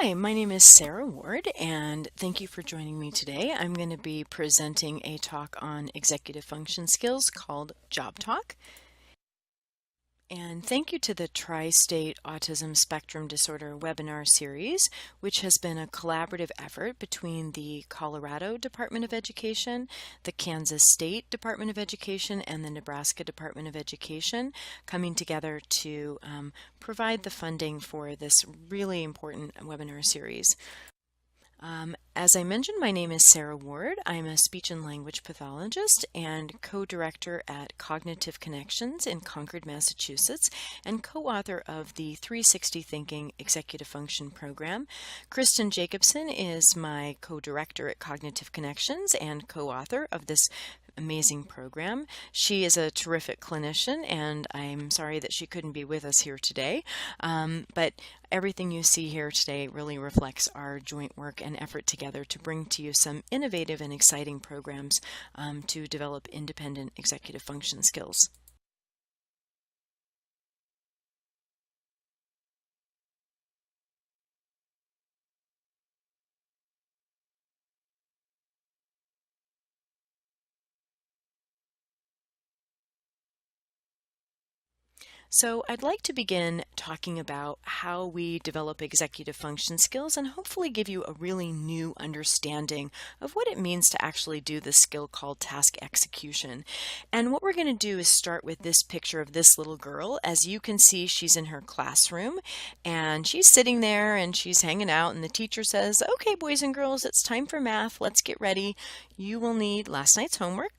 Hi, my name is Sarah Ward, and thank you for joining me today. I'm going to be presenting a talk on executive function skills called JobTalk. And thank you to the Tri-State Autism Spectrum Disorder webinar series, which has been a collaborative effort between the Colorado Department of Education, the Kansas State Department of Education, and the Nebraska Department of Education, coming together to provide the funding for this really important webinar series. As I mentioned, my name is Sarah Ward. I'm a speech and language pathologist and co-director at Cognitive Connections in Concord, Massachusetts, and co-author of the 360 Thinking Executive Function Program. Kristen Jacobson is my co-director at Cognitive Connections and co-author of this amazing program. She is a terrific clinician, and I'm sorry that she couldn't be with us here today, but everything you see here today really reflects our joint work and effort together to bring to you some innovative and exciting programs to develop independent executive function skills. So I'd like to begin talking about how we develop executive function skills and hopefully give you a really new understanding of what it means to actually do this skill called task execution. And what we're going to do is start with this picture of this little girl. As you can see, she's in her classroom and she's sitting there and she's hanging out, and the teacher says, "Okay, boys and girls, it's time for math. Let's get ready. You will need last night's homework,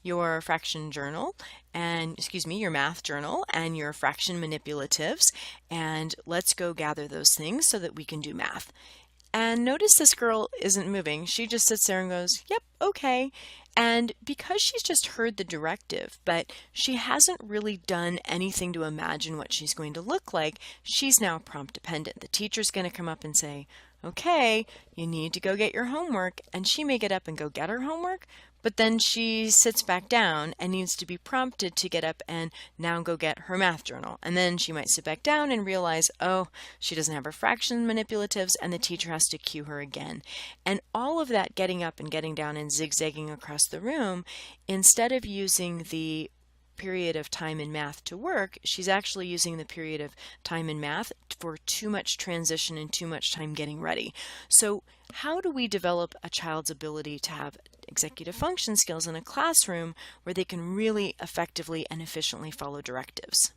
your fraction journal, and your math journal, and your fraction manipulatives, and let's go gather those things so that we can do math." And notice this girl isn't moving. She just sits there and goes, "Yep, okay." And because she's just heard the directive, but she hasn't really done anything to imagine what she's going to look like, she's now prompt dependent. The teacher's going to come up and say, "Okay, you need to go get your homework," and she may get up and go get her homework, but then she sits back down and needs to be prompted to get up and now go get her math journal. And then she might sit back down and realize, oh, she doesn't have her fraction manipulatives, and the teacher has to cue her again. And all of that getting up and getting down and zigzagging across the room, instead of using the period of time in math to work, she's actually using the period of time in math for too much transition and too much time getting ready. So how do we develop a child's ability to have executive function skills in a classroom where they can really effectively and efficiently follow directives?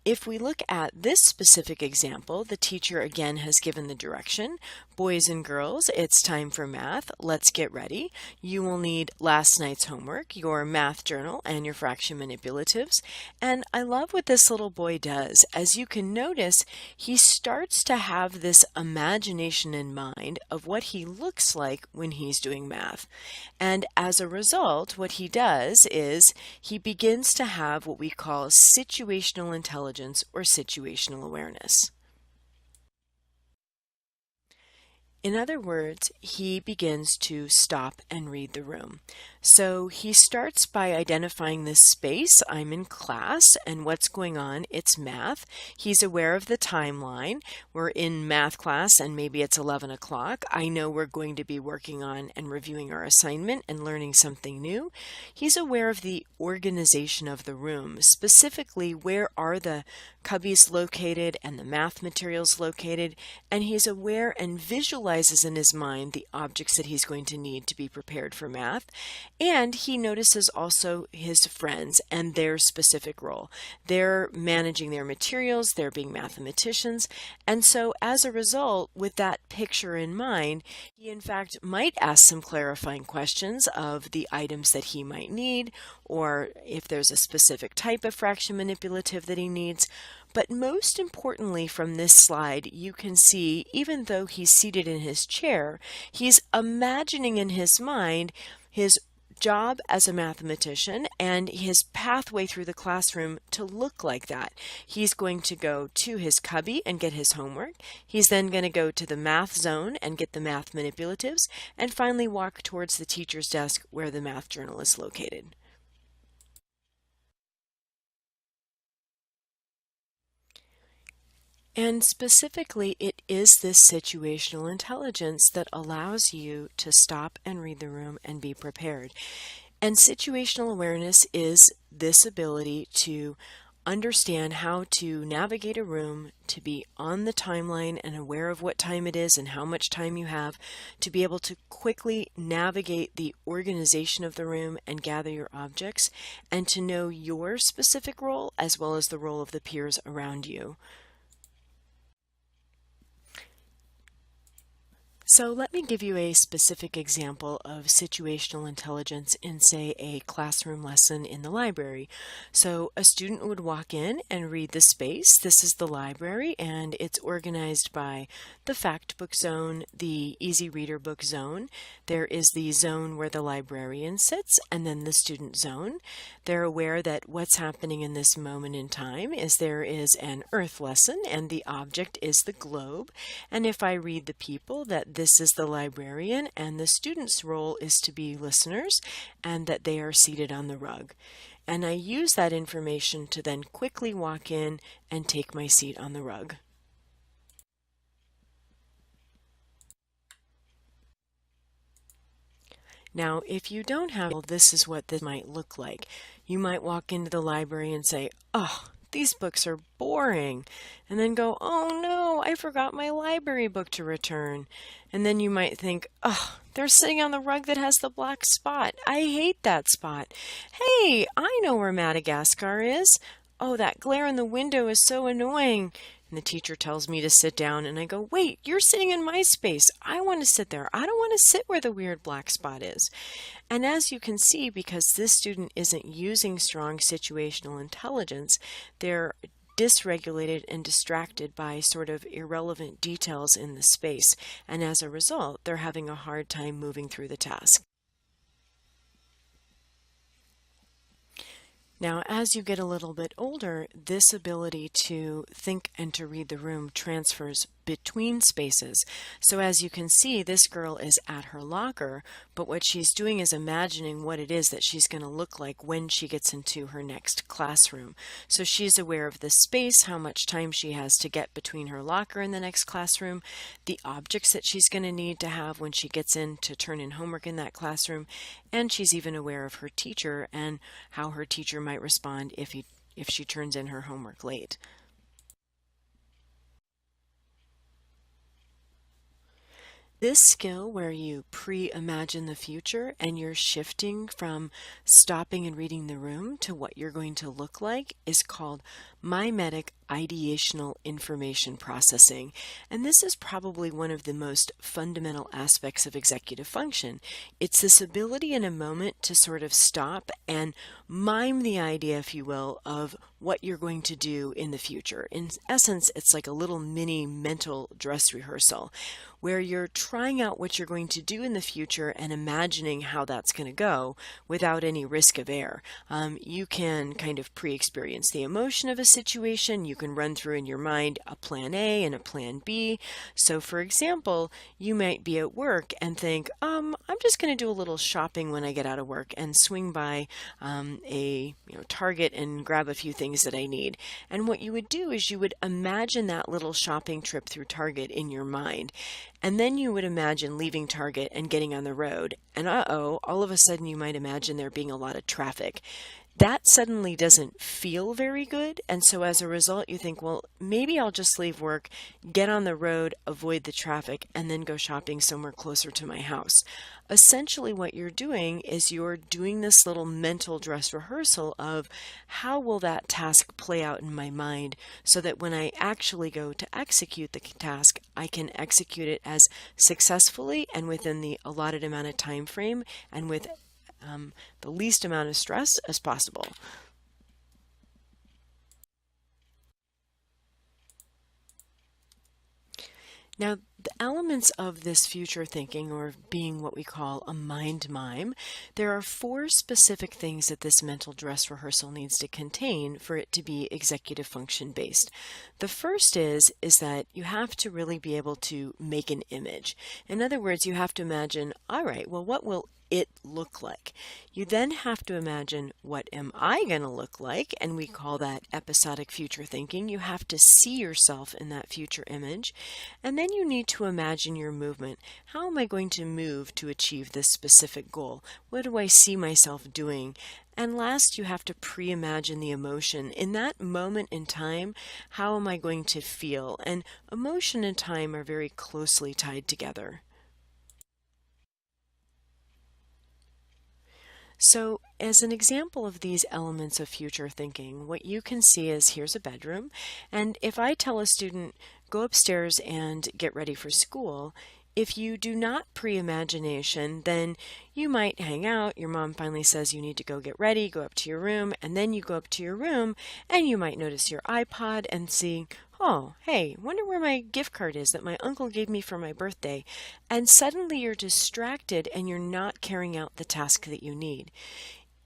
If we look at this specific example, the teacher again has given the direction. "Boys and girls, it's time for math. Let's get ready. You will need last night's homework, your math journal, and your fraction manipulatives." And I love what this little boy does. As you can notice, he starts to have this imagination in mind of what he looks like when he's doing math. And as a result, what he does is he begins to have what we call situational intelligence or situational awareness. In other words, he begins to stop and read the room. So he starts by identifying this space. I'm in class, and what's going on? It's math. He's aware of the timeline. We're in math class, and maybe it's 11 o'clock. I know we're going to be working on and reviewing our assignment and learning something new. He's aware of the organization of the room, specifically where are the cubbies located and the math materials located, and he's aware and visualizes in his mind the objects that he's going to need to be prepared for math. And he notices also his friends and their specific role. They're managing their materials, they're being mathematicians, and so as a result, with that picture in mind, he in fact might ask some clarifying questions of the items that he might need, or if there's a specific type of fraction manipulative that he needs. But most importantly, from this slide, you can see, even though he's seated in his chair, he's imagining in his mind his job as a mathematician and his pathway through the classroom to look like that. He's going to go to his cubby and get his homework. He's then going to go to the math zone and get the math manipulatives, and finally walk towards the teacher's desk where the math journal is located. And specifically, it is this situational intelligence that allows you to stop and read the room and be prepared. And situational awareness is this ability to understand how to navigate a room, to be on the timeline and aware of what time it is and how much time you have, to be able to quickly navigate the organization of the room and gather your objects, and to know your specific role as well as the role of the peers around you. So let me give you a specific example of situational intelligence in, say, a classroom lesson in the library. So a student would walk in and read the space. This is the library, and it's organized by the fact book zone, the easy reader book zone. There is the zone where the librarian sits, and then the student zone. They're aware that what's happening in this moment in time is there is an earth lesson, and the object is the globe. And if I read the people, that this is the librarian and the student's role is to be listeners and that they are seated on the rug. And I use that information to then quickly walk in and take my seat on the rug. Now, if you don't have, well, this is what this might look like. You might walk into the library and say, "Oh, these books are boring," and then go, "Oh no, I forgot my library book to return." And then you might think, "Oh, they're sitting on the rug that has the black spot. I hate that spot. Hey, I know where Madagascar is. Oh, that glare in the window is so annoying." And the teacher tells me to sit down, and I go, "Wait, you're sitting in my space. I want to sit there. I don't want to sit where the weird black spot is." And as you can see, because this student isn't using strong situational intelligence, they're dysregulated and distracted by sort of irrelevant details in the space. And as a result, they're having a hard time moving through the task. Now, as you get a little bit older, this ability to think and to read the room transfers between spaces. So as you can see, this girl is at her locker, but what she's doing is imagining what it is that she's going to look like when she gets into her next classroom. So she's aware of the space, how much time she has to get between her locker and the next classroom, the objects that she's going to need to have when she gets in to turn in homework in that classroom, and she's even aware of her teacher and how her teacher might respond if she turns in her homework late. This skill where you pre-imagine the future and you're shifting from stopping and reading the room to what you're going to look like is called mimetic ideational information processing. And this is probably one of the most fundamental aspects of executive function. It's this ability in a moment to sort of stop and mime the idea, if you will, of what you're going to do in the future. In essence, it's like a little mini mental dress rehearsal where you're trying out what you're going to do in the future and imagining how that's going to go without any risk of error. You can kind of pre-experience the emotion of a situation. You can run through in your mind a plan A and a plan B. So for example, you might be at work and think, I'm just going to do a little shopping when I get out of work and swing by a Target and grab a few things that I need. And what you would do is you would imagine that little shopping trip through Target in your mind. And then you would imagine leaving Target and getting on the road. And all of a sudden you might imagine there being a lot of traffic. That suddenly doesn't feel very good. And so as a result, you think, well, maybe I'll just leave work, get on the road, avoid the traffic, and then go shopping somewhere closer to my house. Essentially what you're doing is you're doing this little mental dress rehearsal of how will that task play out in my mind so that when I actually go to execute the task, I can execute it as successfully and within the allotted amount of time frame and with the least amount of stress as possible. Now, the elements of this future thinking, or being what we call a mind mime, there are 4 specific things that this mental dress rehearsal needs to contain for it to be executive function based. The first is that you have to really be able to make an image. In other words, you have to imagine, all right, well, what will it look like? You then have to imagine, what am I going to look like? And we call that episodic future thinking. You have to see yourself in that future image. And then you need to imagine your movement. How am I going to move to achieve this specific goal? What do I see myself doing? And last, you have to pre-imagine the emotion. In that moment in time, how am I going to feel? And emotion and time are very closely tied together. So, as an example of these elements of future thinking, what you can see is, here's a bedroom, and if I tell a student, go upstairs and get ready for school, if you do not pre-imagination, then you might hang out. Your mom finally says you need to go get ready, go up to your room, and then you go up to your room and you might notice your iPod and see, oh, hey, wonder where my gift card is that my uncle gave me for my birthday. And suddenly you're distracted and you're not carrying out the task that you need.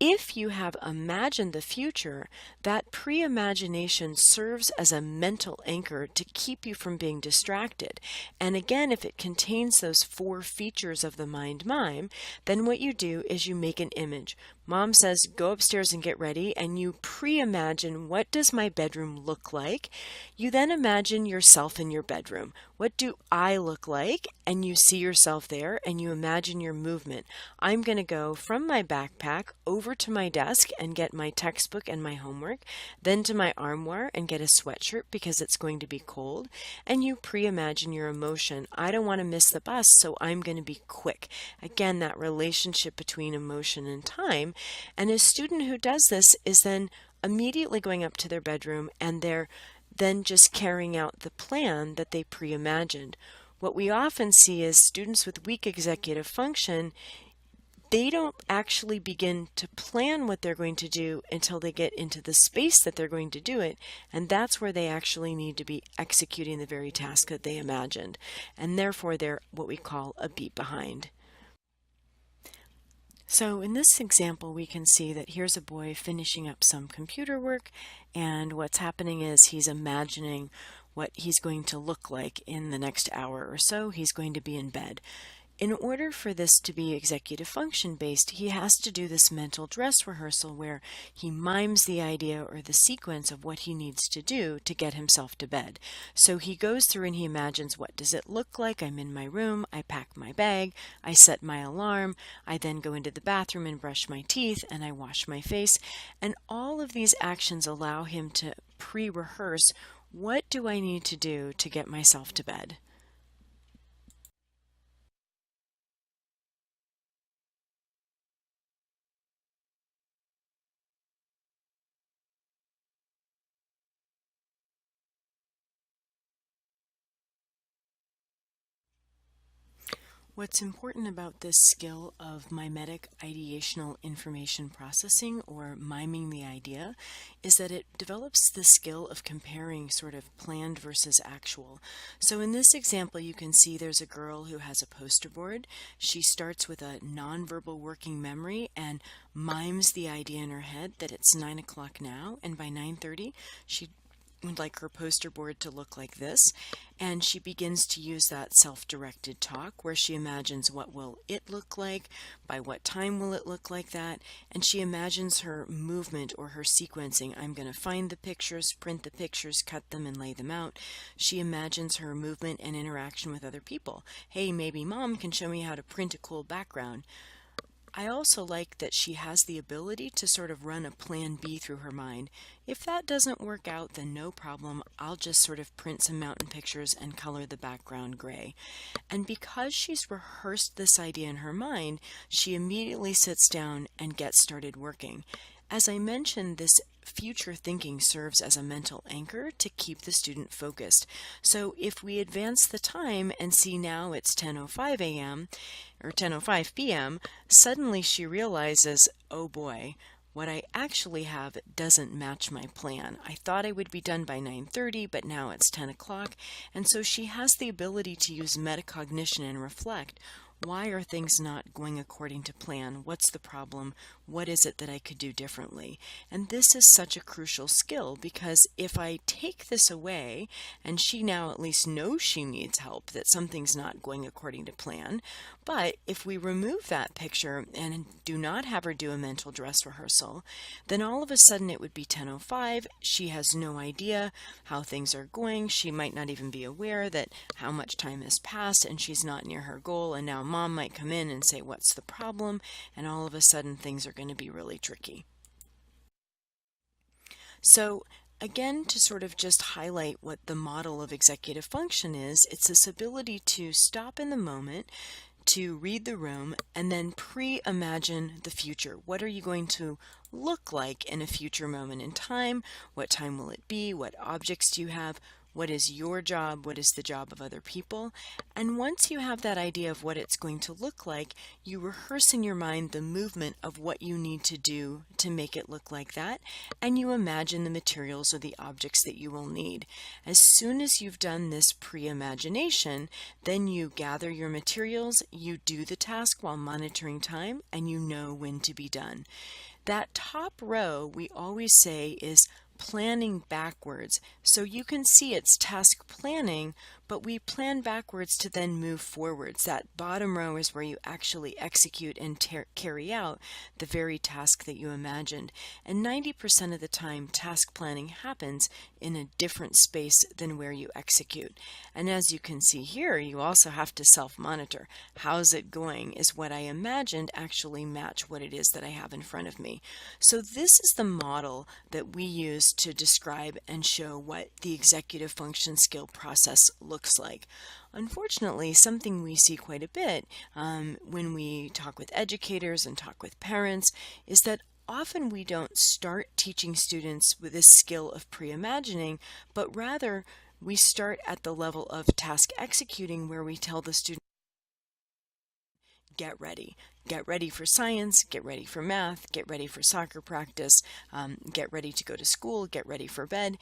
If you have imagined the future, that pre-imagination serves as a mental anchor to keep you from being distracted. And again, if it contains those 4 features of the mind mime, then what you do is you make an image. Mom says, go upstairs and get ready, and you pre-imagine, what does my bedroom look like? You then imagine yourself in your bedroom. What do I look like? And you see yourself there, and you imagine your movement. I'm going to go from my backpack over to my desk and get my textbook and my homework, then to my armoire and get a sweatshirt because it's going to be cold, and you pre-imagine your emotion. I don't want to miss the bus, so I'm going to be quick. Again, that relationship between emotion and time. And a student who does this is then immediately going up to their bedroom and they're then just carrying out the plan that they pre-imagined. What we often see is students with weak executive function, they don't actually begin to plan what they're going to do until they get into the space that they're going to do it, and that's where they actually need to be executing the very task that they imagined, and therefore they're what we call a beat behind. So in this example, we can see that here's a boy finishing up some computer work, and what's happening is he's imagining what he's going to look like in the next hour or so. He's going to be in bed. In order for this to be executive function based, he has to do this mental dress rehearsal where he mimes the idea or the sequence of what he needs to do to get himself to bed. So he goes through and he imagines, what does it look like? I'm in my room, I pack my bag, I set my alarm, I then go into the bathroom and brush my teeth, and I wash my face. And all of these actions allow him to pre-rehearse, what do I need to do to get myself to bed? What's important about this skill of mimetic ideational information processing, or miming the idea, is that it develops the skill of comparing sort of planned versus actual. So in this example, you can see there's a girl who has a poster board. She starts with a nonverbal working memory and mimes the idea in her head that it's 9 o'clock now, and by 9:30 she would like her poster board to look like this, and she begins to use that self-directed talk where she imagines, what will it look like, by what time will it look like that, and she imagines her movement or her sequencing. I'm going to find the pictures, print the pictures, cut them, and lay them out. She imagines her movement and interaction with other people. Hey, maybe mom can show me how to print a cool background. I also like that she has the ability to sort of run a plan B through her mind. If that doesn't work out, then no problem. I'll just sort of print some mountain pictures and color the background gray. And because she's rehearsed this idea in her mind, she immediately sits down and gets started working. As I mentioned, this future thinking serves as a mental anchor to keep the student focused. So if we advance the time and see now it's 10:05 a.m. or 10:05 p.m., suddenly she realizes, oh boy, what I actually have doesn't match my plan. I thought I would be done by 9:30, but now it's 10 o'clock. And so she has the ability to use metacognition and reflect. Why are things not going according to plan? What's the problem? What is it that I could do differently? And this is such a crucial skill, because if I take this away and she now at least knows she needs help, that something's not going according to plan, but if we remove that picture and do not have her do a mental dress rehearsal, then all of a sudden it would be 10:05. She has no idea how things are going. She might not even be aware that how much time has passed and she's not near her goal, and now mom might come in and say, "What's the problem?" And all of a sudden things are going to be really tricky. So again, to sort of just highlight what the model of executive function is, it's this ability to stop in the moment, to read the room, and then pre-imagine the future. What are you going to look like in a future moment in time? What time will it be? What objects do you have? What is your job? What is the job of other people? And once you have that idea of what it's going to look like, you rehearse in your mind the movement of what you need to do to make it look like that, and you imagine the materials or the objects that you will need. As soon as you've done this pre-imagination, then you gather your materials, you do the task while monitoring time, and you know when to be done. That top row, we always say, is planning backwards. So you can see it's task planning, but we plan backwards to then move forwards. That bottom row is where you actually execute and carry out the very task that you imagined. And 90% of the time, task planning happens in a different space than where you execute. And as you can see here, you also have to self-monitor. How's it going? Is what I imagined actually match what it is that I have in front of me? So this is the model that we use to describe and show what the executive function skill process looks like. Unfortunately, something we see quite a bit when we talk with educators and talk with parents is that often we don't start teaching students with this skill of pre-imagining, but rather we start at the level of task executing, where we tell the student, get ready. Get ready for science, get ready for math, get ready for soccer practice, get ready to go to school, get ready for bed.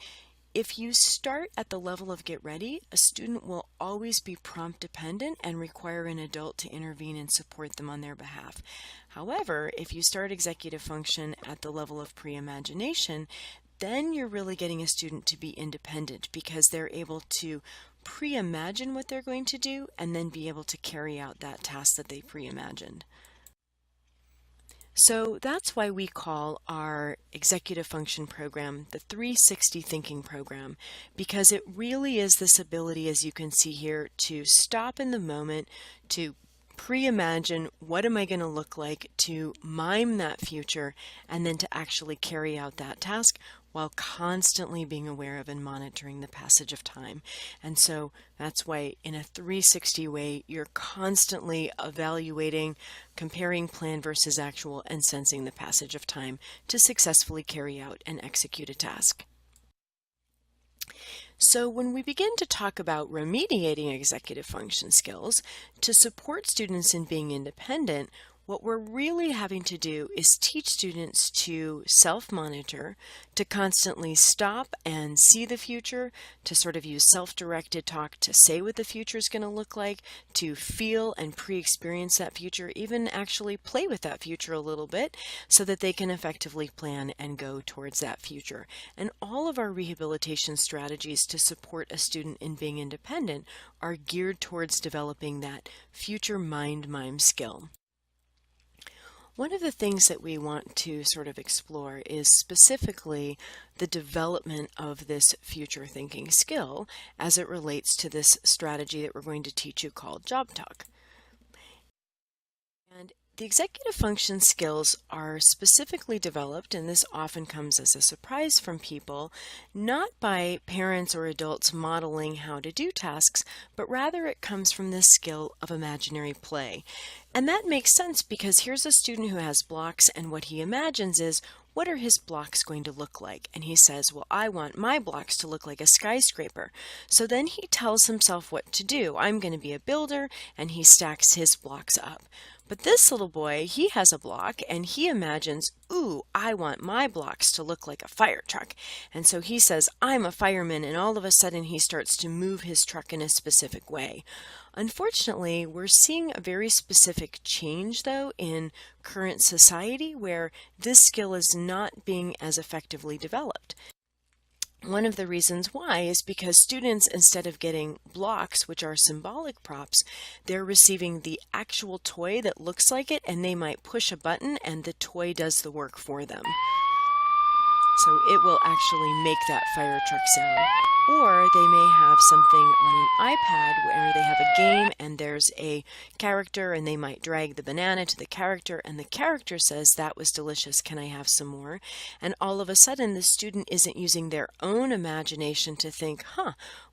If you start at the level of get ready, a student will always be prompt dependent and require an adult to intervene and support them on their behalf. However, if you start executive function at the level of pre-imagination, then you're really getting a student to be independent, because they're able to pre-imagine what they're going to do and then be able to carry out that task that they pre-imagined. So that's why we call our executive function program the 360 thinking program, because it really is this ability, as you can see here, to stop in the moment, to pre-imagine what am I going to look like, to mime that future, and then to actually carry out that task while constantly being aware of and monitoring the passage of time. And so that's why in a 360 way, you're constantly evaluating, comparing plan versus actual, and sensing the passage of time to successfully carry out and execute a task. So when we begin to talk about remediating executive function skills to support students in being independent, what we're really having to do is teach students to self-monitor, to constantly stop and see the future, to sort of use self-directed talk to say what the future is going to look like, to feel and pre-experience that future, even actually play with that future a little bit so that they can effectively plan and go towards that future. And all of our rehabilitation strategies to support a student in being independent are geared towards developing that future mind mime skill. One of the things that we want to sort of explore is specifically the development of this future thinking skill as it relates to this strategy that we're going to teach you called JobTalk. And the executive function skills are specifically developed, and this often comes as a surprise from people, not by parents or adults modeling how to do tasks, but rather it comes from this skill of imaginary play. And that makes sense, because here's a student who has blocks, and what he imagines is, what are his blocks going to look like? And he says, well, I want my blocks to look like a skyscraper. So then he tells himself what to do. I'm going to be a builder, and he stacks his blocks up. But this little boy, he has a block, and he imagines, ooh, I want my blocks to look like a fire truck. And so he says, I'm a fireman, and all of a sudden he starts to move his truck in a specific way. Unfortunately, we're seeing a very specific change though in current society where this skill is not being as effectively developed. One of the reasons why is because students, instead of getting blocks, which are symbolic props, they're receiving the actual toy that looks like it, and they might push a button and the toy does the work for them. So it will actually make that fire truck sound. Or they may have something on an iPad where they have a game and there's a character and they might drag the banana to the character and the character says, "That was delicious, can I have some more?" And all of a sudden the student isn't using their own imagination to think,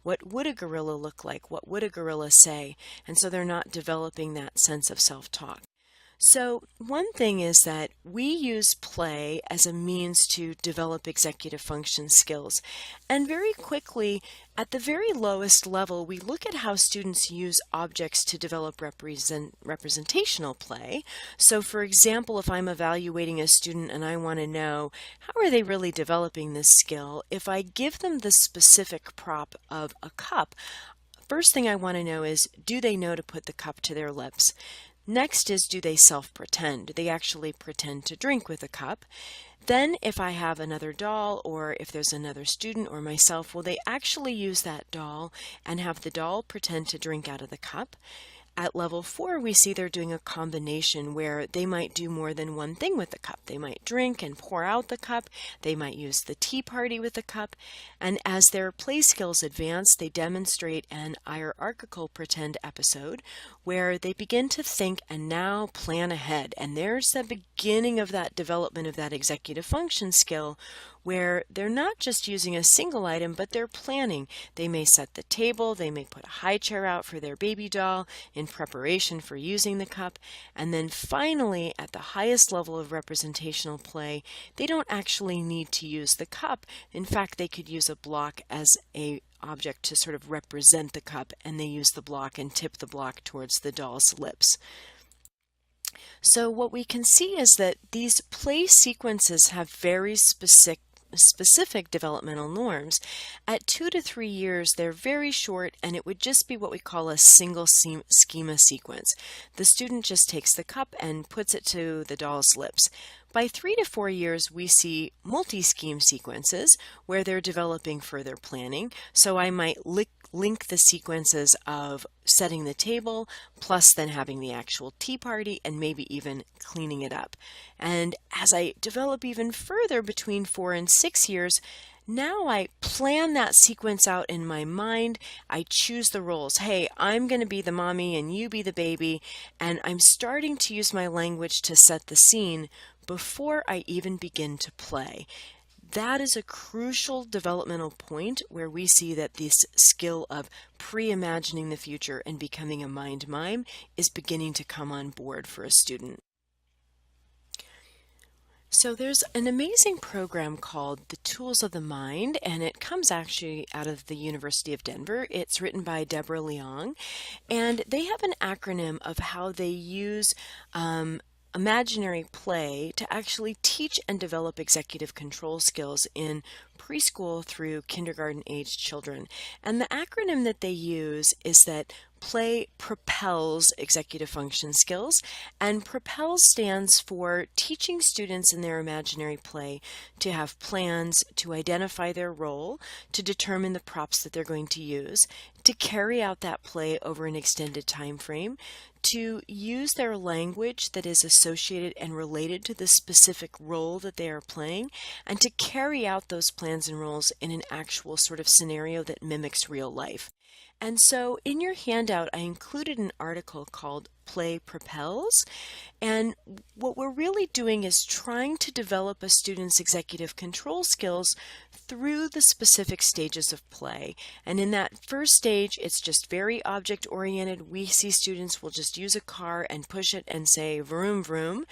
what would a gorilla look like? What would a gorilla say? And so they're not developing that sense of self-talk. So one thing is that we use play as a means to develop executive function skills. And very quickly, at the very lowest level, we look at how students use objects to develop representational play. So for example, if I'm evaluating a student and I want to know how are they really developing this skill, if I give them the specific prop of a cup, first thing I want to know is, do they know to put the cup to their lips? Next is, do they self-pretend? Do they actually pretend to drink with a cup? Then if I have another doll, or if there's another student or myself, will they actually use that doll and have the doll pretend to drink out of the cup? At level 4, we see they're doing a combination where they might do more than one thing with the cup. They might drink and pour out the cup. They might use the tea party with the cup. And as their play skills advance, they demonstrate an hierarchical pretend episode where they begin to think and now plan ahead. And there's the beginning of that development of that executive function skill where they're not just using a single item, but they're planning. They may set the table, they may put a high chair out for their baby doll in preparation for using the cup, and then finally, at the highest level of representational play, they don't actually need to use the cup. In fact, they could use a block as a object to sort of represent the cup, and they use the block and tip the block towards the doll's lips. So what we can see is that these play sequences have very specific developmental norms. At 2 to 3 years, they're very short, and it would just be what we call a single schema sequence. The student just takes the cup and puts it to the doll's lips. By 3 to 4 years, we see multi-scheme sequences where they're developing further planning. So I might link the sequences of setting the table, plus then having the actual tea party, and maybe even cleaning it up. And as I develop even further between 4 and 6 years, now I plan that sequence out in my mind. I choose the roles. Hey, I'm going to be the mommy and you be the baby. And I'm starting to use my language to set the scene before I even begin to play. That is a crucial developmental point where we see that this skill of pre-imagining the future and becoming a mind mime is beginning to come on board for a student. So there's an amazing program called The Tools of the Mind, and it comes actually out of the University of Denver. It's written by Deborah Leong, and they have an acronym of how they use imaginary play to actually teach and develop executive control skills in preschool through kindergarten aged children. And the acronym that they use is that play propels executive function skills, and propel stands for teaching students in their imaginary play to have plans, to identify their role, to determine the props that they're going to use, to carry out that play over an extended time frame, to use their language that is associated and related to the specific role that they are playing, and to carry out those plans and roles in an actual sort of scenario that mimics real life. And so in your handout, I included an article called Play Propels. And what we're really doing is trying to develop a student's executive control skills through the specific stages of play. And in that first stage, it's just very object oriented. We see students will just use a car and push it and say vroom vroom.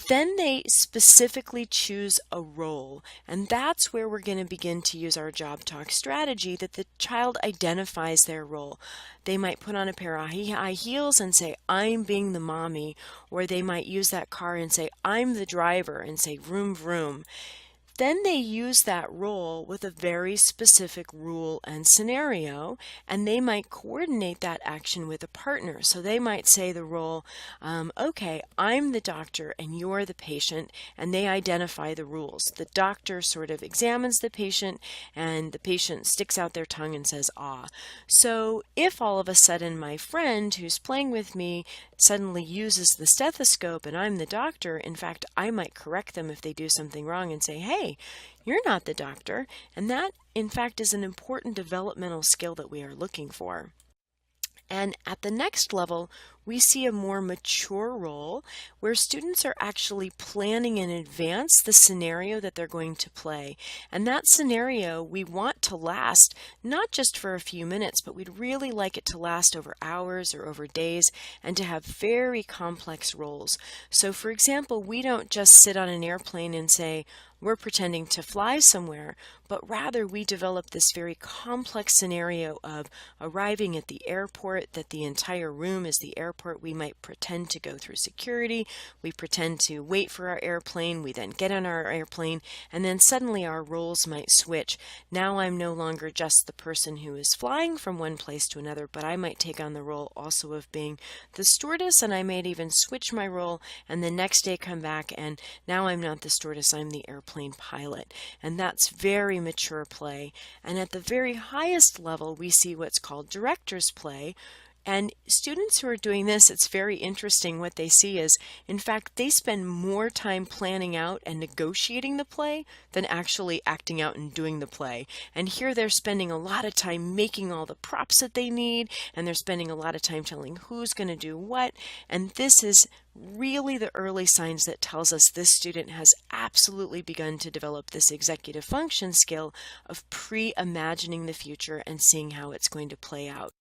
Then they specifically choose a role, and that's where we're going to begin to use our JobTalk strategy, that the child identifies their role. They might put on a pair of high heels and say, I'm being the mommy, or they might use that car and say, I'm the driver, and say vroom vroom. Then they use that role with a very specific rule and scenario, and they might coordinate that action with a partner. So they might say the role, okay, I'm the doctor and you're the patient, and they identify the rules. The doctor sort of examines the patient, and the patient sticks out their tongue and says, ah. So if all of a sudden my friend who's playing with me suddenly uses the stethoscope and I'm the doctor, in fact, I might correct them if they do something wrong and say, hey, you're not the doctor. And that, in fact, is an important developmental skill that we are looking for. And at the next level, we see a more mature role where students are actually planning in advance the scenario that they're going to play. And that scenario we want to last not just for a few minutes, but we'd really like it to last over hours or over days and to have very complex roles. So for example, we don't just sit on an airplane and say, we're pretending to fly somewhere, but rather we develop this very complex scenario of arriving at the airport, that the entire room is the airport. We might pretend to go through security, we pretend to wait for our airplane, we then get on our airplane, and then suddenly our roles might switch. Now I'm no longer just the person who is flying from one place to another, but I might take on the role also of being the stewardess, and I might even switch my role and the next day come back and now I'm not the stewardess, I'm the airplane pilot. And that's very mature play. And at the very highest level, we see what's called director's play. And students who are doing this, it's very interesting. What they see is, in fact, they spend more time planning out and negotiating the play than actually acting out and doing the play. And here they're spending a lot of time making all the props that they need, and they're spending a lot of time telling who's going to do what. And this is really the early signs that tells us this student has absolutely begun to develop this executive function skill of pre-imagining the future and seeing how it's going to play out.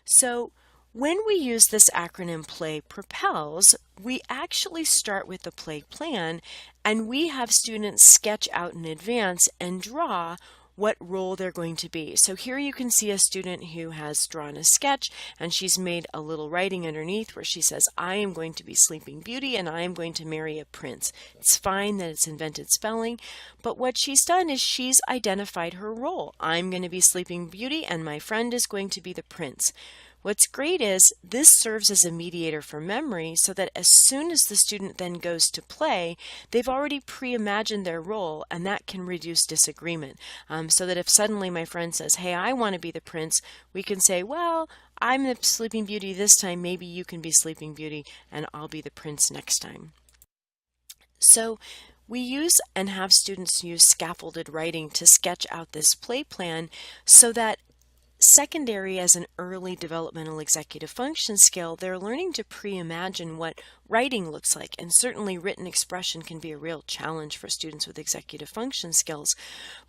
So when we use this acronym PLAY PROPELS, we actually start with the play plan, and we have students sketch out in advance and draw what role they're going to be. So here you can see a student who has drawn a sketch, and she's made a little writing underneath where she says, I am going to be Sleeping Beauty and I am going to marry a prince. It's fine that it's invented spelling, but what she's done is she's identified her role. I'm going to be Sleeping Beauty and my friend is going to be the prince. What's great is this serves as a mediator for memory so that as soon as the student then goes to play, they've already pre-imagined their role, and that can reduce disagreement. So that if suddenly my friend says, hey, I want to be the prince, we can say, well, I'm the Sleeping Beauty this time, maybe you can be Sleeping Beauty and I'll be the prince next time. So we use and have students use scaffolded writing to sketch out this play plan so that secondary as an early developmental executive function skill, they're learning to pre-imagine what writing looks like, and certainly written expression can be a real challenge for students with executive function skills.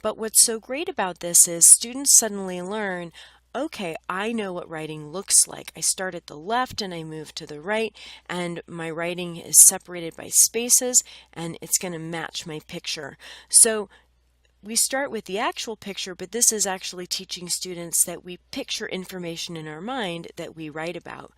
But what's so great about this is students suddenly learn, okay, I know what writing looks like. I start at the left and I move to the right, and my writing is separated by spaces and it's going to match my picture. So we start with the actual picture, but this is actually teaching students that we picture information in our mind that we write about.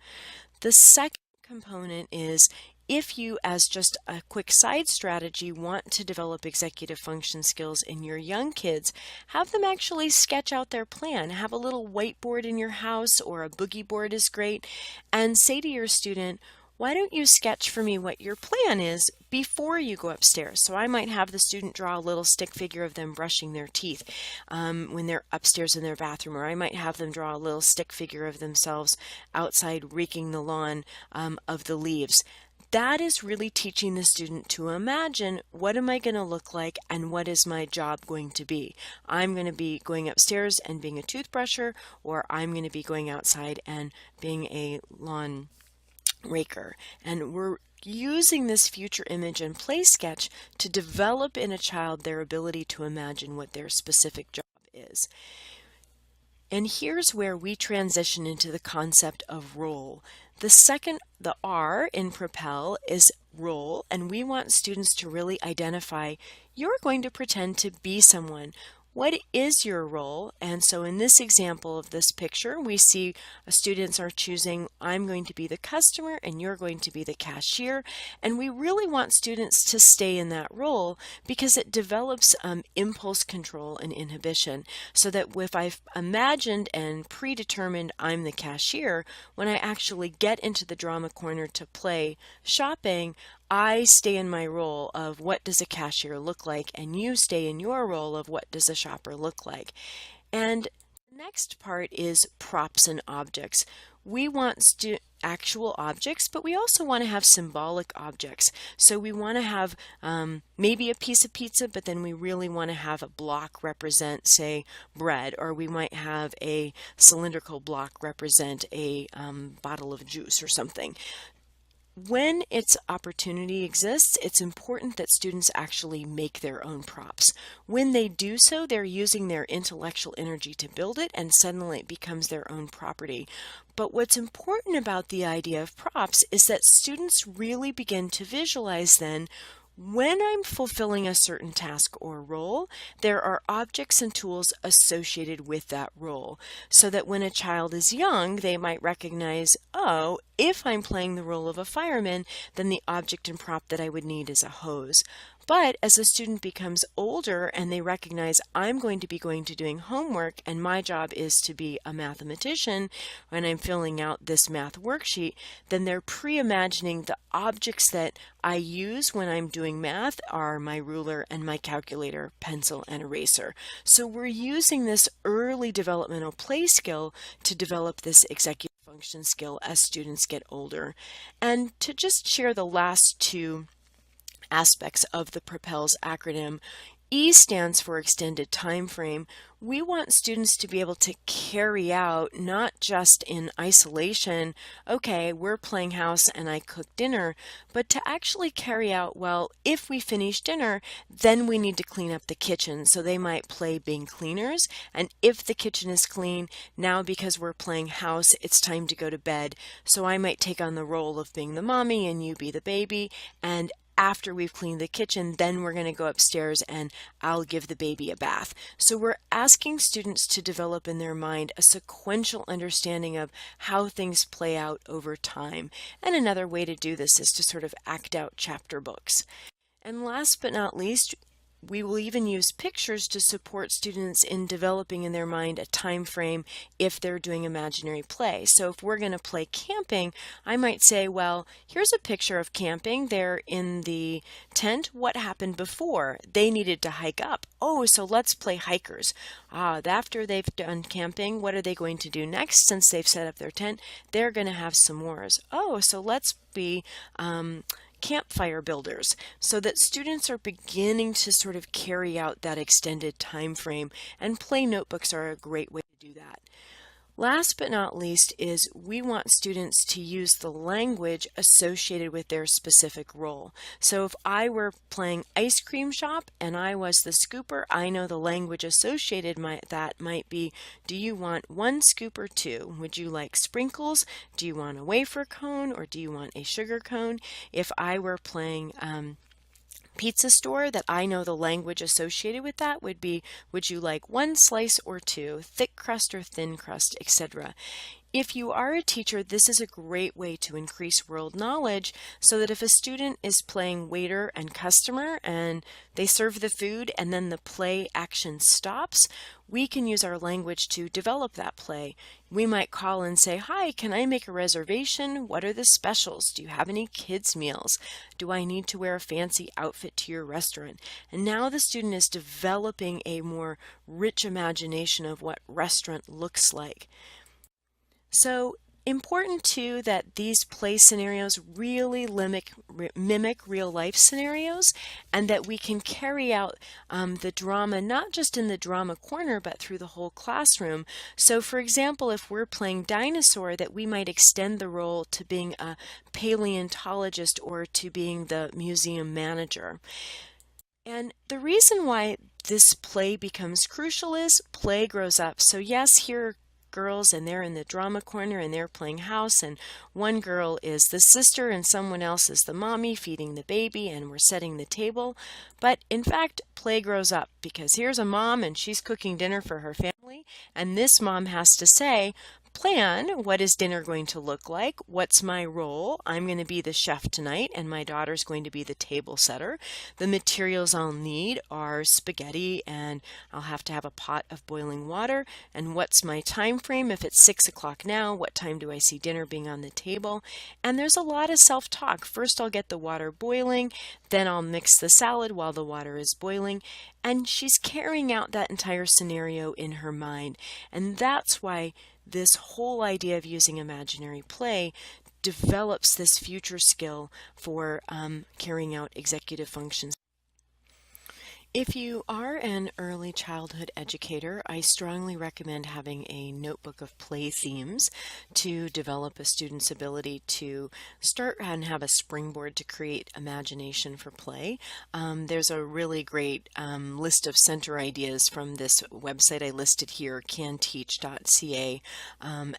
The second component is if you, as just a quick side strategy, want to develop executive function skills in your young kids, have them actually sketch out their plan. Have a little whiteboard in your house, or a boogie board is great, and say to your student, why don't you sketch for me what your plan is before you go upstairs? So I might have the student draw a little stick figure of them brushing their teeth when they're upstairs in their bathroom, or I might have them draw a little stick figure of themselves outside raking the lawn of the leaves. That is really teaching the student to imagine, what am I going to look like and what is my job going to be? I'm going to be going upstairs and being a toothbrusher, or I'm going to be going outside and being a lawn raker. And we're using this future image and play sketch to develop in a child their ability to imagine what their specific job is. And here's where we transition into the concept of role. The R in Propel is role, and we want students to really identify, you're going to pretend to be someone. what is your role? And so in this example of this picture, we see students are choosing, I'm going to be the customer and you're going to be the cashier. And we really want students to stay in that role because it develops impulse control and inhibition, so that if I've imagined and predetermined I'm the cashier, when I actually get into the drama corner to play shopping, I stay in my role of what does a cashier look like, and you stay in your role of what does a shopper look like. And the next part is props and objects. We want actual objects, but we also want to have symbolic objects. So we want to have maybe a piece of pizza, but then we really want to have a block represent, say, bread, or we might have a cylindrical block represent a bottle of juice or something. When its opportunity exists, it's important that students actually make their own props. When they do so, they're using their intellectual energy to build it, and suddenly it becomes their own property. But what's important about the idea of props is that students really begin to visualize then, when I'm fulfilling a certain task or role, there are objects and tools associated with that role, so that when a child is young, they might recognize, oh, if I'm playing the role of a fireman, then the object and prop that I would need is a hose. But as a student becomes older and they recognize, I'm going to be doing homework and my job is to be a mathematician when I'm filling out this math worksheet, then they're pre-imagining the objects that I use when I'm doing math are my ruler and my calculator, pencil, and eraser. So we're using this early developmental play skill to develop this executive function skill as students get older. And to just share the last two aspects of the PROPELS acronym, E stands for extended time frame. We want students to be able to carry out, not just in isolation, okay, we're playing house and I cook dinner, but to actually carry out, well, if we finish dinner, then we need to clean up the kitchen. So they might play being cleaners, and if the kitchen is clean, now because we're playing house, it's time to go to bed. So I might take on the role of being the mommy and you be the baby, and after we've cleaned the kitchen, then we're going to go upstairs and I'll give the baby a bath. So we're asking students to develop in their mind a sequential understanding of how things play out over time. And another way to do this is to sort of act out chapter books. And last but not least, we will even use pictures to support students in developing in their mind a time frame if they're doing imaginary play. So if we're going to play camping, I might say, well, here's a picture of camping. They're in the tent. What happened before? They needed to hike up. Oh, so let's play hikers. After they've done camping, what are they going to do next? Since they've set up their tent, they're going to have s'mores. Oh, so let's be campfire builders, so that students are beginning to sort of carry out that extended time frame, and play notebooks are a great way to do that. Last but not least is we want students to use the language associated with their specific role. So if I were playing ice cream shop and I was the scooper, I know the language associated that might be, do you want one scoop or two? Would you like sprinkles? Do you want a wafer cone or do you want a sugar cone? If I were playing pizza store, that I know the language associated with that would be, would you like one slice or two, thick crust or thin crust, etc. If you are a teacher, this is a great way to increase world knowledge, so that if a student is playing waiter and customer and they serve the food and then the play action stops, we can use our language to develop that play. We might call and say, hi, can I make a reservation? What are the specials? Do you have any kids' meals? Do I need to wear a fancy outfit to your restaurant? And now the student is developing a more rich imagination of what restaurant looks like. So important too that these play scenarios really mimic real life scenarios, and that we can carry out the drama not just in the drama corner but through the whole classroom. So for example, if we're playing dinosaur, that we might extend the role to being a paleontologist or to being the museum manager. And the reason why this play becomes crucial is play grows up. So yes, here girls and they're in the drama corner and they're playing house, and one girl is the sister and someone else is the mommy feeding the baby and we're setting the table. But in fact, play grows up because here's a mom and she's cooking dinner for her family, and this mom has to say, plan, what is dinner going to look like? What's my role? I'm going to be the chef tonight and my daughter's going to be the table setter. The materials I'll need are spaghetti and I'll have to have a pot of boiling water. And what's my time frame? If it's 6 o'clock now, what time do I see dinner being on the table? And there's a lot of self-talk. First I'll get the water boiling, then I'll mix the salad while the water is boiling. And she's carrying out that entire scenario in her mind. And that's why this whole idea of using imaginary play develops this future skill for carrying out executive functions. If you are an early childhood educator, I strongly recommend having a notebook of play themes to develop a student's ability to start and have a springboard to create imagination for play. There's a really great list of center ideas from this website I listed here, canteach.ca,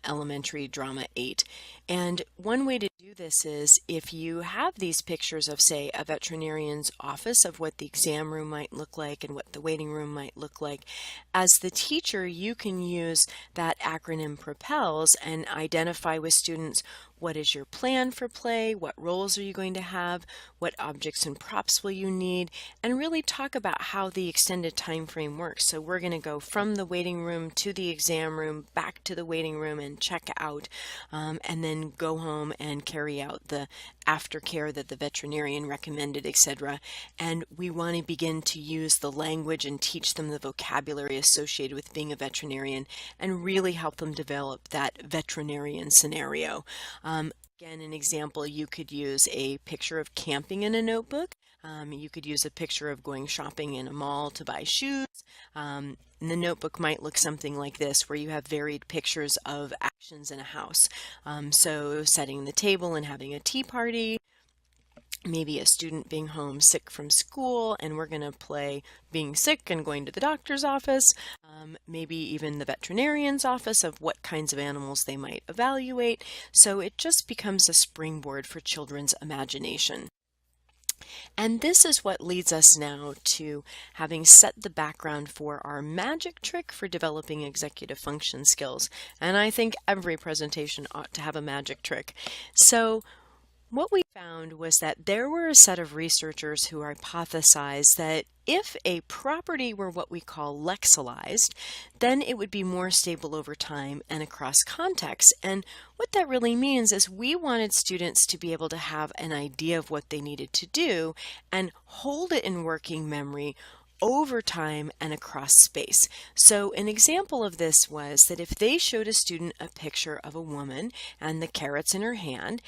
Elementary Drama 8. And one way to do this is if you have these pictures of, say, a veterinarian's office of what the exam room might look like and what the waiting room might look like, as the teacher you can use that acronym PROPELS and identify with students what is your plan for play, what roles are you going to have, what objects and props will you need, and really talk about how the extended time frame works. So we're going to go from the waiting room to the exam room, back to the waiting room and check out, and then go home and carry out the aftercare that the veterinarian recommended, etc. And we want to begin to use the language and teach them the vocabulary associated with being a veterinarian and really help them develop that veterinarian scenario. Again, an example, you could use a picture of camping in a notebook. You could use a picture of going shopping in a mall to buy shoes. And the notebook might look something like this, where you have varied pictures of actions in a house. So setting the table and having a tea party, maybe a student being home sick from school, and we're going to play being sick and going to the doctor's office, maybe even the veterinarian's office of what kinds of animals they might evaluate. So it just becomes a springboard for children's imagination. And this is what leads us now to having set the background for our magic trick for developing executive function skills. And I think every presentation ought to have a magic trick. So what we found was that there were a set of researchers who hypothesized that if a property were what we call lexicalized, then it would be more stable over time and across contexts. And what that really means is we wanted students to be able to have an idea of what they needed to do and hold it in working memory over time and across space. So an example of this was that if they showed a student a picture of a woman and the carrots in her hand,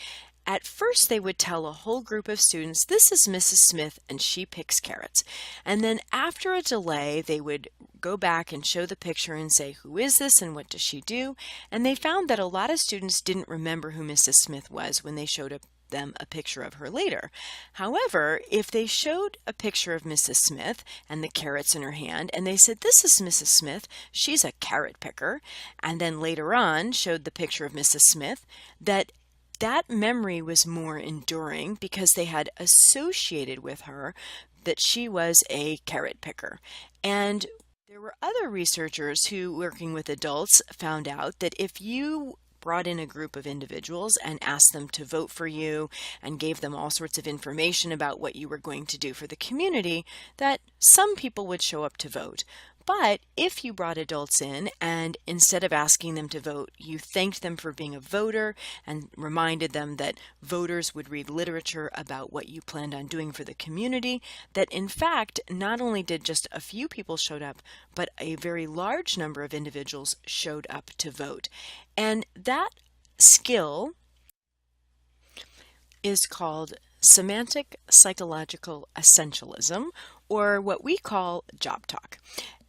at first they would tell a whole group of students, this is Mrs. Smith and she picks carrots. And then after a delay, they would go back and show the picture and say, who is this and what does she do? And they found that a lot of students didn't remember who Mrs. Smith was when they showed them a picture of her later. However, if they showed a picture of Mrs. Smith and the carrots in her hand and they said, this is Mrs. Smith, she's a carrot picker, and then later on showed the picture of Mrs. Smith, that memory was more enduring because they had associated with her that she was a carrot picker. And there were other researchers who, working with adults, found out that if you brought in a group of individuals and asked them to vote for you and gave them all sorts of information about what you were going to do for the community, that some people would show up to vote. But if you brought adults in and instead of asking them to vote, you thanked them for being a voter and reminded them that voters would read literature about what you planned on doing for the community, that in fact, not only did just a few people showed up, but a very large number of individuals showed up to vote. And that skill is called semantic psychological essentialism, or what we call JobTalk.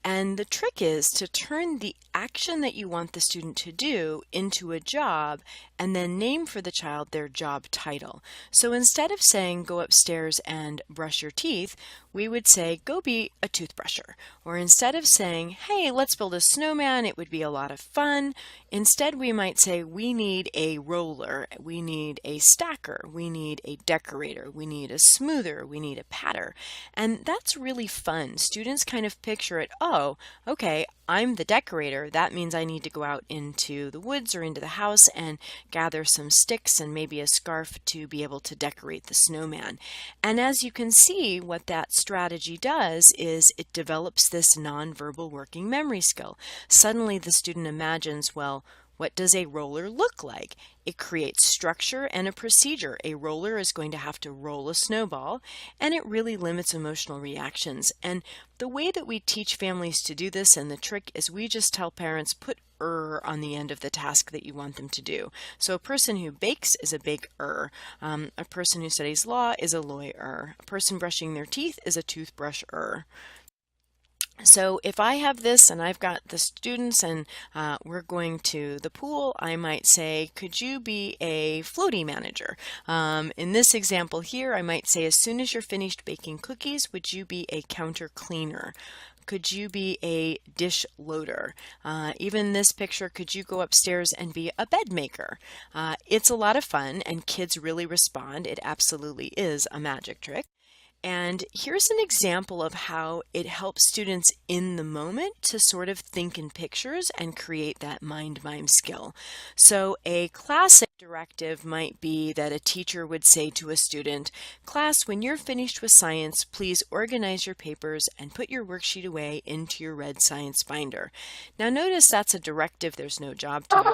And the trick is to turn the action that you want the student to do into a job and then name for the child their job title. So instead of saying go upstairs and brush your teeth, we would say, go be a toothbrusher. Or instead of saying, hey, let's build a snowman, it would be a lot of fun, instead we might say, we need a roller, we need a stacker, we need a decorator, we need a smoother, we need a patter. And that's really fun. Students kind of picture it, oh, okay, I'm the decorator. That means I need to go out into the woods or into the house and gather some sticks and maybe a scarf to be able to decorate the snowman. And as you can see, what that strategy does is it develops this nonverbal working memory skill. Suddenly the student imagines, well, what does a roller look like? It creates structure and a procedure. A roller is going to have to roll a snowball, and it really limits emotional reactions. And the way that we teach families to do this, and the trick is we just tell parents, put on the end of the task that you want them to do. So a person who bakes is a baker. A person who studies law is a lawyer. A person brushing their teeth is a toothbrusher. So if I have this and I've got the students and we're going to the pool, I might say, could you be a floaty manager? In this example here, I might say, as soon as you're finished baking cookies, would you be a counter cleaner? Could you be a dish loader? Even this picture, could you go upstairs and be a bed maker? It's a lot of fun and kids really respond. It absolutely is a magic trick. And here's an example of how it helps students in the moment to sort of think in pictures and create that mind mime skill. So a classic directive might be that a teacher would say to a student, class, when you're finished with science, please organize your papers and put your worksheet away into your red science binder. Now notice that's a directive, there's no job talk.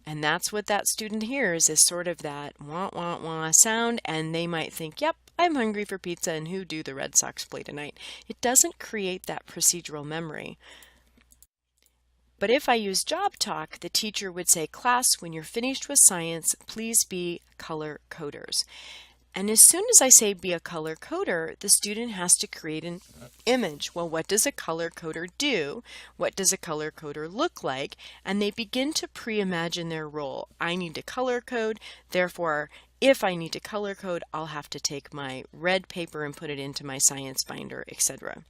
And that's what that student hears, is sort of that wah, wah, wah sound, and they might think, yep, I'm hungry for pizza, and who do the Red Sox play tonight? It doesn't create that procedural memory. But if I use JobTalk, the teacher would say, class, when you're finished with science, please be color coders. And as soon as I say be a color coder, the student has to create an image. Well, what does a color coder do? What does a color coder look like? And they begin to pre-imagine their role. I need to color code, therefore, if I need to color code, I'll have to take my red paper and put it into my science binder, etc.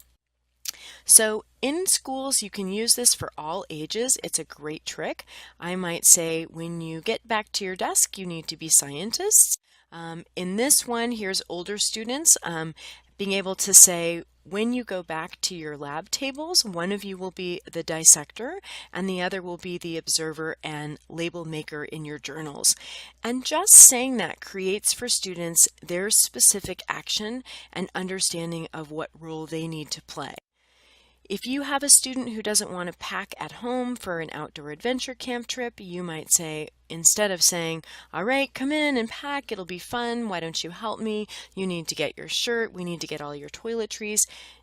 So in schools, you can use this for all ages. It's a great trick. I might say, when you get back to your desk, you need to be scientists. In this one, here's older students being able to say, when you go back to your lab tables, one of you will be the dissector and the other will be the observer and label maker in your journals. And just saying that creates for students their specific action and understanding of what role they need to play. If you have a student who doesn't want to pack at home for an outdoor adventure camp trip, you might say, instead of saying, all right, come in and pack, it'll be fun, why don't you help me? You need to get your shirt, we need to get all your toiletries.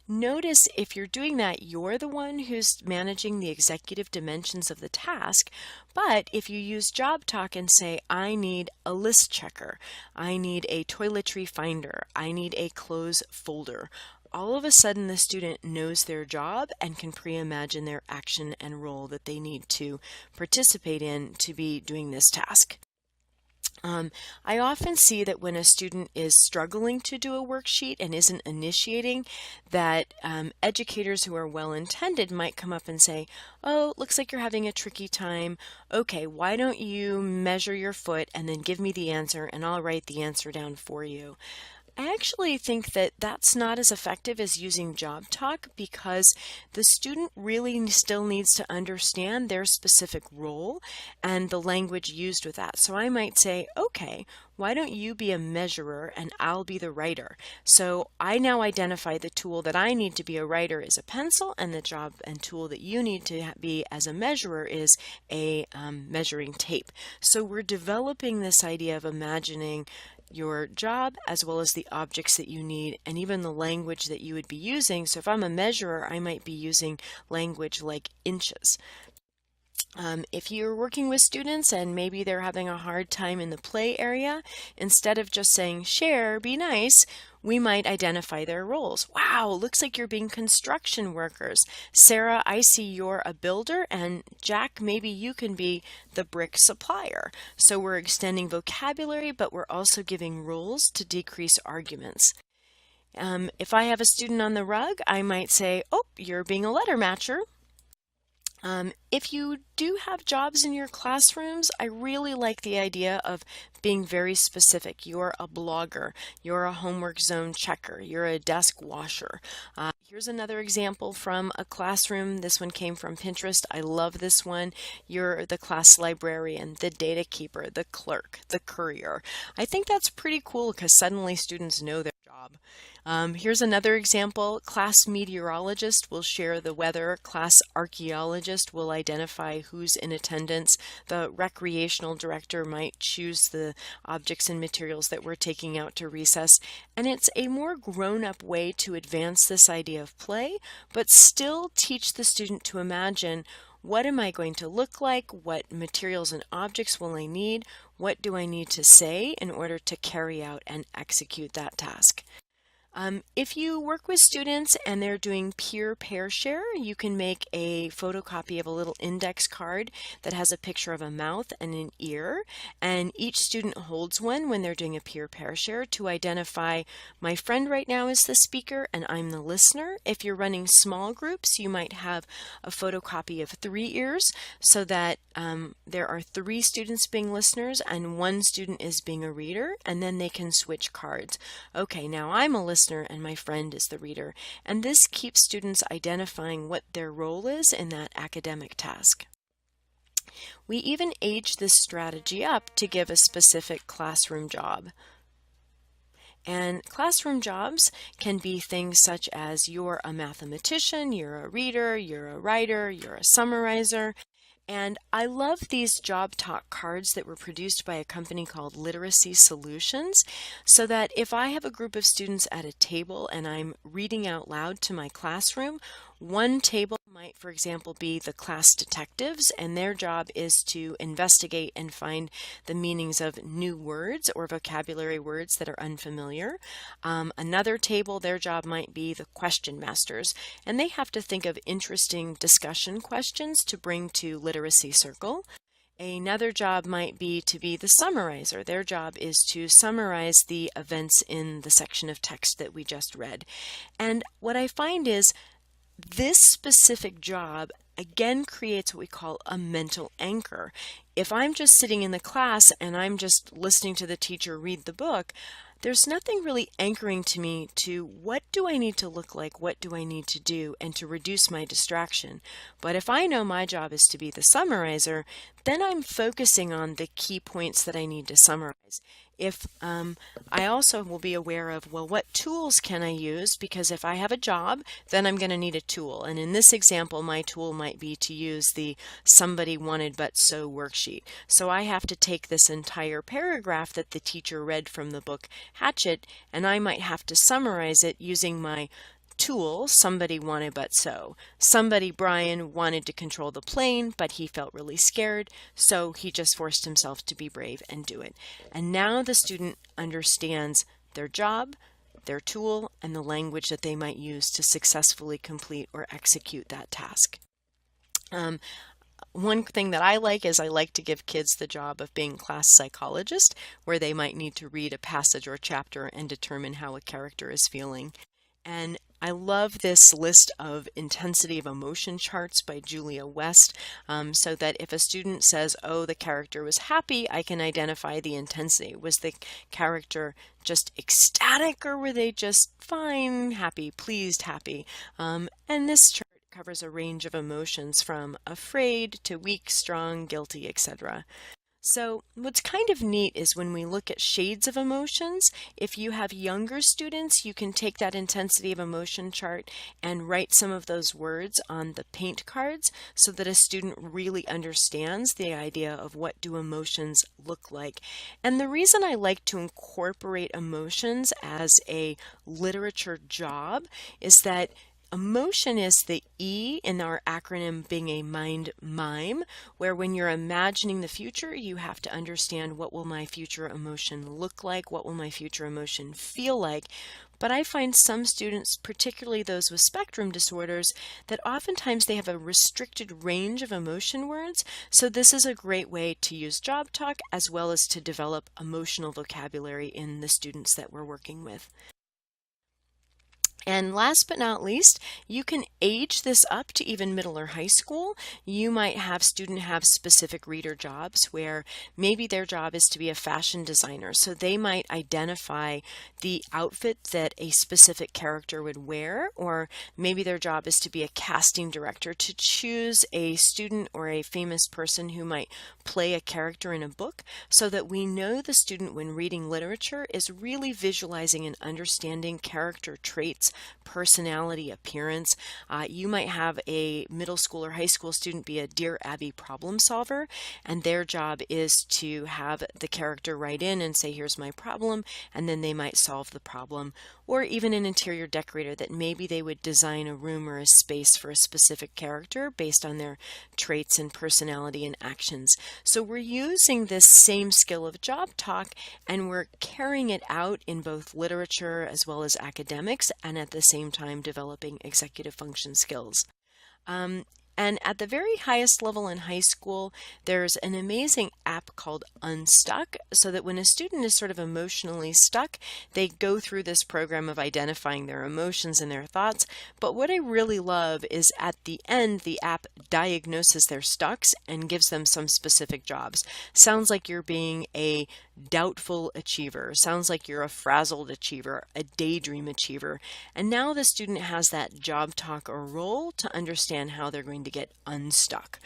Notice if you're doing that, you're the one who's managing the executive dimensions of the task. But if you use JobTalk and say, I need a list checker, I need a toiletry finder, I need a clothes folder, all of a sudden the student knows their job and can pre-imagine their action and role that they need to participate in to be doing this task. I often see that when a student is struggling to do a worksheet and isn't initiating, that educators who are well-intended might come up and say, oh, looks like you're having a tricky time. Okay, why don't you measure your foot and then give me the answer and I'll write the answer down for you. I actually think that that's not as effective as using JobTalk because the student really still needs to understand their specific role and the language used with that. So I might say, okay, why don't you be a measurer and I'll be the writer? So I now identify the tool that I need to be a writer is a pencil, and the job and tool that you need to be as a measurer is a measuring tape. So we're developing this idea of imagining your job as well as the objects that you need and even the language that you would be using. So if I'm a measurer, I might be using language like inches. If you're working with students and maybe they're having a hard time in the play area, instead of just saying share, be nice, we might identify their roles. Wow, looks like you're being construction workers. Sarah, I see you're a builder, and Jack, maybe you can be the brick supplier. So we're extending vocabulary, but we're also giving rules to decrease arguments. If I have a student on the rug, I might say, oh, you're being a letter matcher. If you do have jobs in your classrooms, I really like the idea of being very specific. You're a blogger, you're a homework zone checker, you're a desk washer. Here's another example from a classroom. This one came from Pinterest. I love this one. You're the class librarian, the data keeper, the clerk, the courier. I think that's pretty cool because suddenly students know their job. Here's another example. Class meteorologist will share the weather. Class archaeologist will identify who's in attendance. The recreational director might choose the objects and materials that we're taking out to recess. And it's a more grown-up way to advance this idea of play, but still teach the student to imagine, what am I going to look like? What materials and objects will I need? What do I need to say in order to carry out and execute that task? If you work with students and they're doing peer pair share, you can make a photocopy of a little index card that has a picture of a mouth and an ear, and each student holds one when they're doing a peer pair share to identify, my friend right now is the speaker and I'm the listener. If you're running small groups, you might have a photocopy of 3 ears so that there are 3 students being listeners and 1 student is being a reader, and then they can switch cards. Okay, now I'm a listener and my friend is the reader. And this keeps students identifying what their role is in that academic task. We even age this strategy up to give a specific classroom job. And classroom jobs can be things such as you're a mathematician, you're a reader, you're a writer, you're a summarizer. And I love these JobTalk cards that were produced by a company called Literacy Solutions, so that if I have a group of students at a table and I'm reading out loud to my classroom, one table might, for example, be the class detectives, and their job is to investigate and find the meanings of new words or vocabulary words that are unfamiliar. Another table, their job might be the question masters, and they have to think of interesting discussion questions to bring to Literacy Circle. Another job might be to be the summarizer. Their job is to summarize the events in the section of text that we just read. And what I find is this specific job again creates what we call a mental anchor. If I'm just sitting in the class and I'm just listening to the teacher read the book, there's nothing really anchoring to me to what do I need to look like, what do I need to do, and to reduce my distraction. But if I know my job is to be the summarizer, then I'm focusing on the key points that I need to summarize. If I also will be aware of, well, what tools can I use? Because if I have a job, then I'm going to need a tool. And in this example, my tool might be to use the somebody wanted but so worksheet. So I have to take this entire paragraph that the teacher read from the book Hatchet, and I might have to summarize it using my tool, somebody wanted but so. Somebody, Brian, wanted to control the plane, but he felt really scared, so he just forced himself to be brave and do it. And now the student understands their job, their tool, and the language that they might use to successfully complete or execute that task. One thing that I like is I like to give kids the job of being class psychologist, where they might need to read a passage or chapter and determine how a character is feeling. And I love this list of intensity of emotion charts by Julia West, so that if a student says, oh, the character was happy, I can identify the intensity. Was the character just ecstatic, or were they just fine, happy, pleased, happy? And this chart covers a range of emotions from afraid to weak, strong, guilty, etc. So what's kind of neat is when we look at shades of emotions, if you have younger students, you can take that intensity of emotion chart and write some of those words on the paint cards so that a student really understands the idea of what do emotions look like. And the reason I like to incorporate emotions as a literature job is that Emotion is the E in our acronym being a mind mime, where when you're imagining the future, you have to understand what will my future emotion look like, what will my future emotion feel like. But I find some students, particularly those with spectrum disorders, that oftentimes they have a restricted range of emotion words. So this is a great way to use JobTalk as well as to develop emotional vocabulary in the students that we're working with. And last but not least, you can age this up to even middle or high school. You might have student have specific reader jobs where maybe their job is to be a fashion designer. So they might identify the outfit that a specific character would wear, or maybe their job is to be a casting director to choose a student or a famous person who might play a character in a book, so that we know the student when reading literature is really visualizing and understanding character traits, personality, appearance. You might have a middle school or high school student be a Dear Abby problem solver, and their job is to have the character write in and say, here's my problem, and then they might solve the problem. Or even an interior decorator that maybe they would design a room or a space for a specific character based on their traits and personality and actions. So we're using this same skill of JobTalk, and we're carrying it out in both literature as well as academics, and at the same time developing executive function skills. And at the very highest level in high school, there's an amazing app called Unstuck, so that when a student is sort of emotionally stuck, they go through this program of identifying their emotions and their thoughts. But what I really love is at the end, the app diagnoses their stucks and gives them some specific jobs. Sounds like you're being a doubtful achiever. Sounds like you're a frazzled achiever, a daydream achiever. And now the student has that job talk or role to understand how they're going to get unstuck.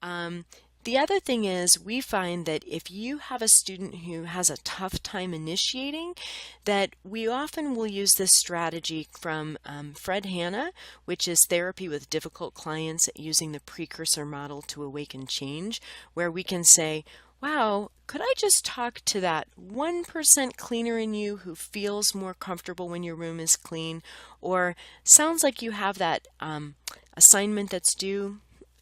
The other thing is we find that if you have a student who has a tough time initiating, that we often will use this strategy from Fred Hanna, which is therapy with difficult clients using the precursor model to awaken change, where we can say, wow, could I just talk to that 1% cleaner in you who feels more comfortable when your room is clean? Or sounds like you have that assignment that's due.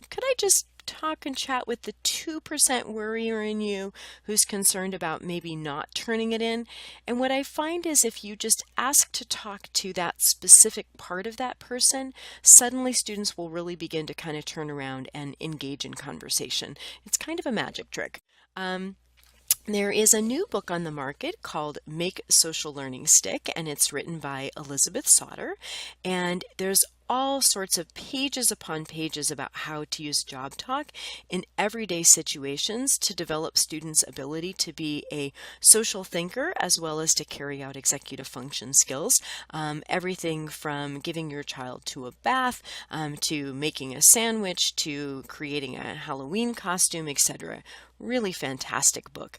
Could I just talk and chat with the 2% worrier in you who's concerned about maybe not turning it in? And what I find is if you just ask to talk to that specific part of that person, suddenly students will really begin to kind of turn around and engage in conversation. It's kind of a magic trick. There is a new book on the market called Make Social Learning Stick, and it's written by Elizabeth Sauter, and there's all sorts of pages upon pages about how to use JobTalk in everyday situations to develop students' ability to be a social thinker as well as to carry out executive function skills. Everything from giving your child to a bath, to making a sandwich, to creating a Halloween costume, etc. Really fantastic book.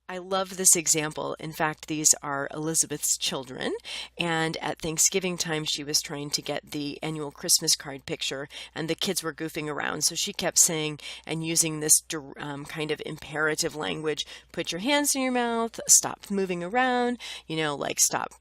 I love this example. In fact, these are Elizabeth's children, and at Thanksgiving time she was trying to get the annual Christmas card picture, and the kids were goofing around, so she kept saying and using this kind of imperative language, put your hands in your mouth, stop moving around, like stop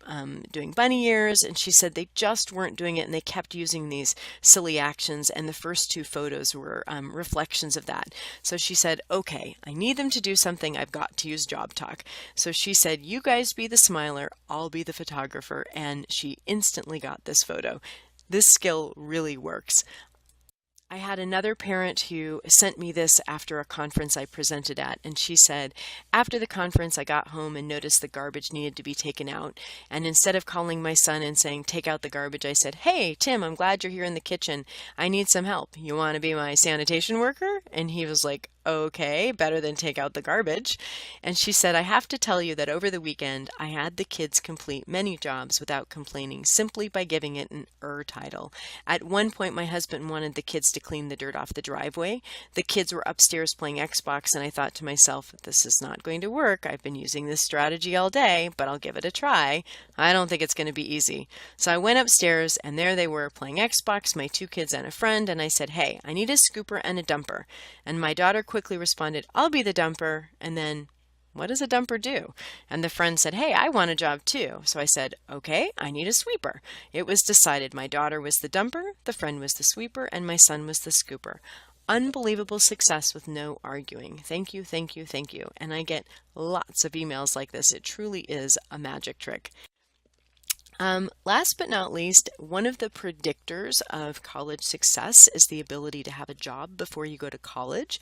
doing bunny ears, and she said they just weren't doing it, and they kept using these silly actions, and the first two photos were reflections of that. So she said, okay, I need them to do something, I've got to use JobTalk. So she said, you guys be the smiler, I'll be the photographer, and she instantly got this photo. This skill really works. I had another parent who sent me this after a conference I presented at, and she said, after the conference I got home and noticed the garbage needed to be taken out, and instead of calling my son and saying, take out the garbage, I said, hey, Tim, I'm glad you're here in the kitchen. I need some help. You want to be my sanitation worker? And he was like, okay, better than take out the garbage. And she said, I have to tell you that over the weekend, I had the kids complete many jobs without complaining, simply by giving it an title. At one point, my husband wanted the kids to clean the dirt off the driveway. The kids were upstairs playing Xbox, and I thought to myself, this is not going to work. I've been using this strategy all day, but I'll give it a try. I don't think it's going to be easy. So I went upstairs, and there they were playing Xbox, my two kids and a friend, and I said, hey, I need a scooper and a dumper. And my daughter quickly responded, I'll be the dumper, and then what does a dumper do? And the friend said, hey, I want a job too. So I said, okay, I need a sweeper. It was decided my daughter was the dumper, the friend was the sweeper, and my son was the scooper. Unbelievable success with no arguing. Thank you, thank you, thank you. And I get lots of emails like this. It truly is a magic trick. Last but not least, one of the predictors of college success is the ability to have a job before you go to college.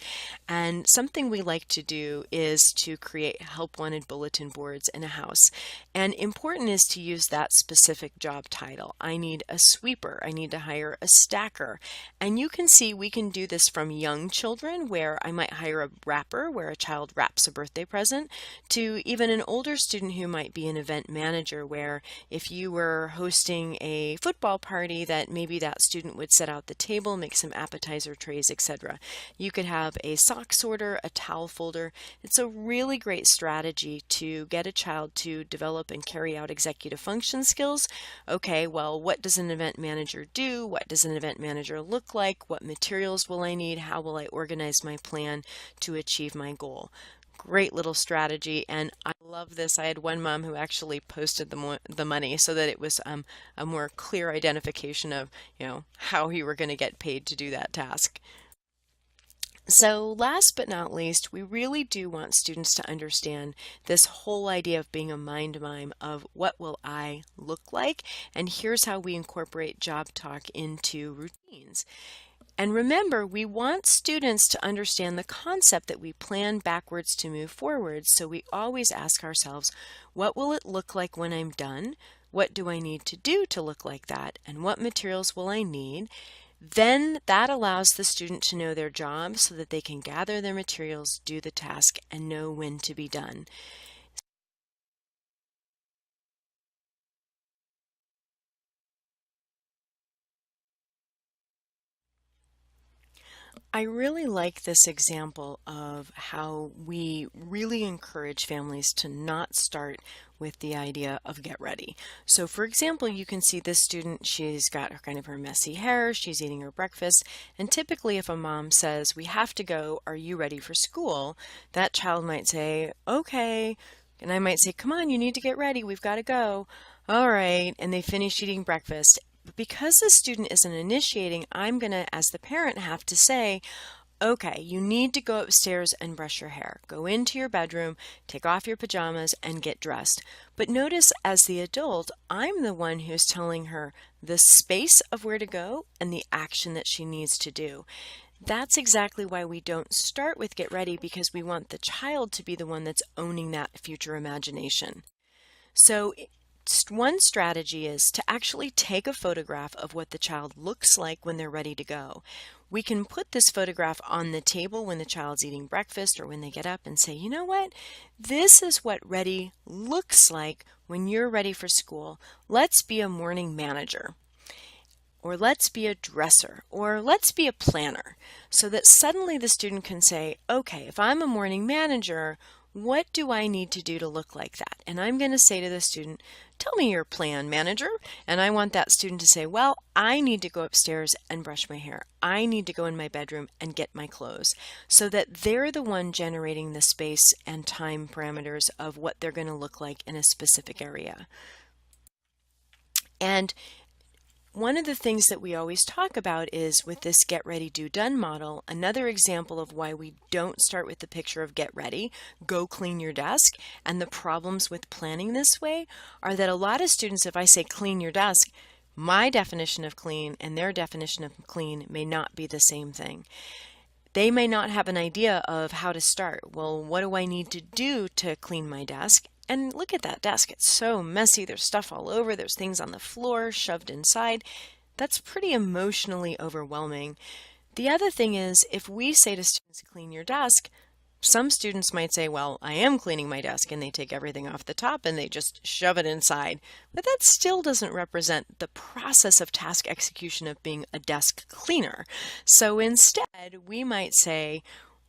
And something we like to do is to create help wanted bulletin boards in a house. And important is to use that specific job title. I need a sweeper. I need to hire a stacker. And you can see we can do this from young children, where I might hire a wrapper, where a child wraps a birthday present, to even an older student who might be an event manager, where if you were hosting a football party, that maybe that student would set out the table, make some appetizer trays, etc. You could have a sock sorter, a towel folder. It's a really great strategy to get a child to develop and carry out executive function skills. Okay, well, what does an event manager do? What does an event manager look like? What materials will I need? How will I organize my plan to achieve my goal? Great little strategy, and I love this. I had one mom who actually posted the money so that it was a more clear identification of, how you were going to get paid to do that task. So last but not least, we really do want students to understand this whole idea of being a mind mime of what will I look like, and here's how we incorporate JobTalk into routines. And remember, we want students to understand the concept that we plan backwards to move forwards. So we always ask ourselves, what will it look like when I'm done? What do I need to do to look like that? And what materials will I need? Then that allows the student to know their job so that they can gather their materials, do the task, and know when to be done. I really like this example of how we really encourage families to not start with the idea of get ready. So for example, you can see this student, she's got her messy hair, she's eating her breakfast, and typically if a mom says, we have to go, are you ready for school? That child might say, okay, and I might say, come on, you need to get ready, we've got to go. All right, and they finish eating breakfast. But because the student isn't initiating, I'm going to, as the parent, have to say, okay, you need to go upstairs and brush your hair. Go into your bedroom, take off your pajamas, and get dressed. But notice, as the adult, I'm the one who's telling her the space of where to go and the action that she needs to do. That's exactly why we don't start with get ready, because we want the child to be the one that's owning that future imagination. So one strategy is to actually take a photograph of what the child looks like when they're ready to go. We can put this photograph on the table when the child's eating breakfast or when they get up and say, you know what? This is what ready looks like when you're ready for school. Let's be a morning manager. Or let's be a dresser, or let's be a planner, so that suddenly the student can say, okay, if I'm a morning manager, what do I need to do to look like that? And I'm going to say to the student, tell me your plan, manager. And I want that student to say, well, I need to go upstairs and brush my hair. I need to go in my bedroom and get my clothes, so that they're the one generating the space and time parameters of what they're going to look like in a specific area. And one of the things that we always talk about is with this get ready, do done model, another example of why we don't start with the picture of get ready, go clean your desk, and the problems with planning this way are that a lot of students, if I say clean your desk, my definition of clean and their definition of clean may not be the same thing. They may not have an idea of how to start. Well, what do I need to do to clean my desk? And look at that desk. It's so messy. There's stuff all over. There's things on the floor shoved inside. That's pretty emotionally overwhelming. The other thing is, if we say to students, clean your desk, some students might say, well, I am cleaning my desk, and they take everything off the top and they just shove it inside. But that still doesn't represent the process of task execution of being a desk cleaner. So instead, we might say,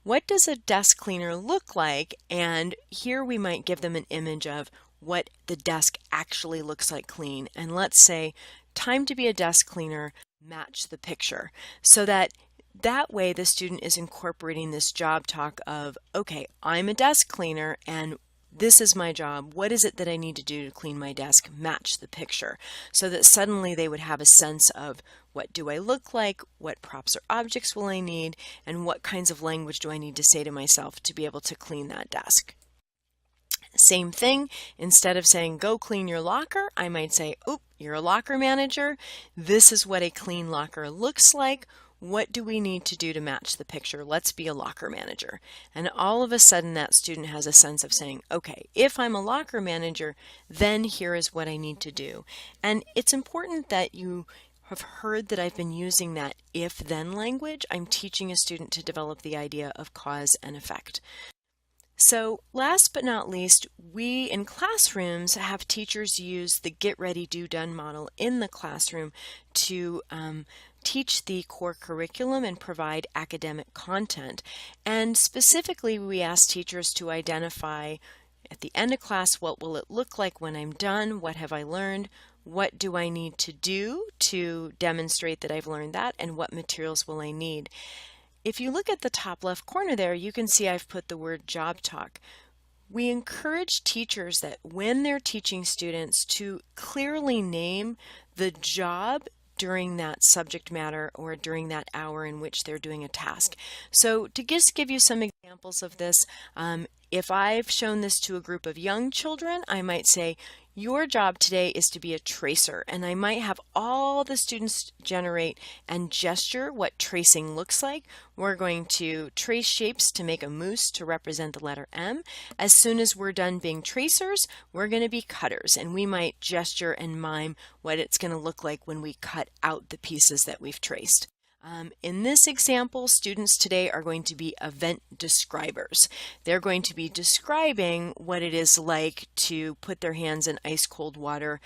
what does a desk cleaner look like? And here we might give them an image of what the desk actually looks like clean. And let's say, time to be a desk cleaner, match the picture, so that That way, the student is incorporating this job talk of, okay, I'm a desk cleaner and this is my job. What is it that I need to do to clean my desk? Match the picture. So that suddenly they would have a sense of, what do I look like? What props or objects will I need? And what kinds of language do I need to say to myself to be able to clean that desk? Same thing, instead of saying, go clean your locker, I might say, oh, you're a locker manager. This is what a clean locker looks like. What do we need to do to match the picture? Let's be a locker manager. And all of a sudden that student has a sense of saying, okay, if I'm a locker manager, then here is what I need to do. And it's important that you have heard that I've been using that if-then language. I'm teaching a student to develop the idea of cause and effect. So last but not least, we in classrooms have teachers use the get ready, do done model in the classroom to teach the core curriculum and provide academic content. And specifically, we ask teachers to identify at the end of class, what will it look like when I'm done? What have I learned? What do I need to do to demonstrate that I've learned that? And what materials will I need? If you look at the top left corner there, you can see I've put the word JobTalk. We encourage teachers that when they're teaching students to clearly name the job during that subject matter or during that hour in which they're doing a task. So to just give you some examples of this, if I've shown this to a group of young children, I might say, your job today is to be a tracer, and I might have all the students generate and gesture what tracing looks like. We're going to trace shapes to make a moose to represent the letter M. As soon as we're done being tracers, we're going to be cutters, and we might gesture and mime what it's going to look like when we cut out the pieces that we've traced. In this example, students today are going to be event describers. They're going to be describing what it is like to put their hands in ice cold water,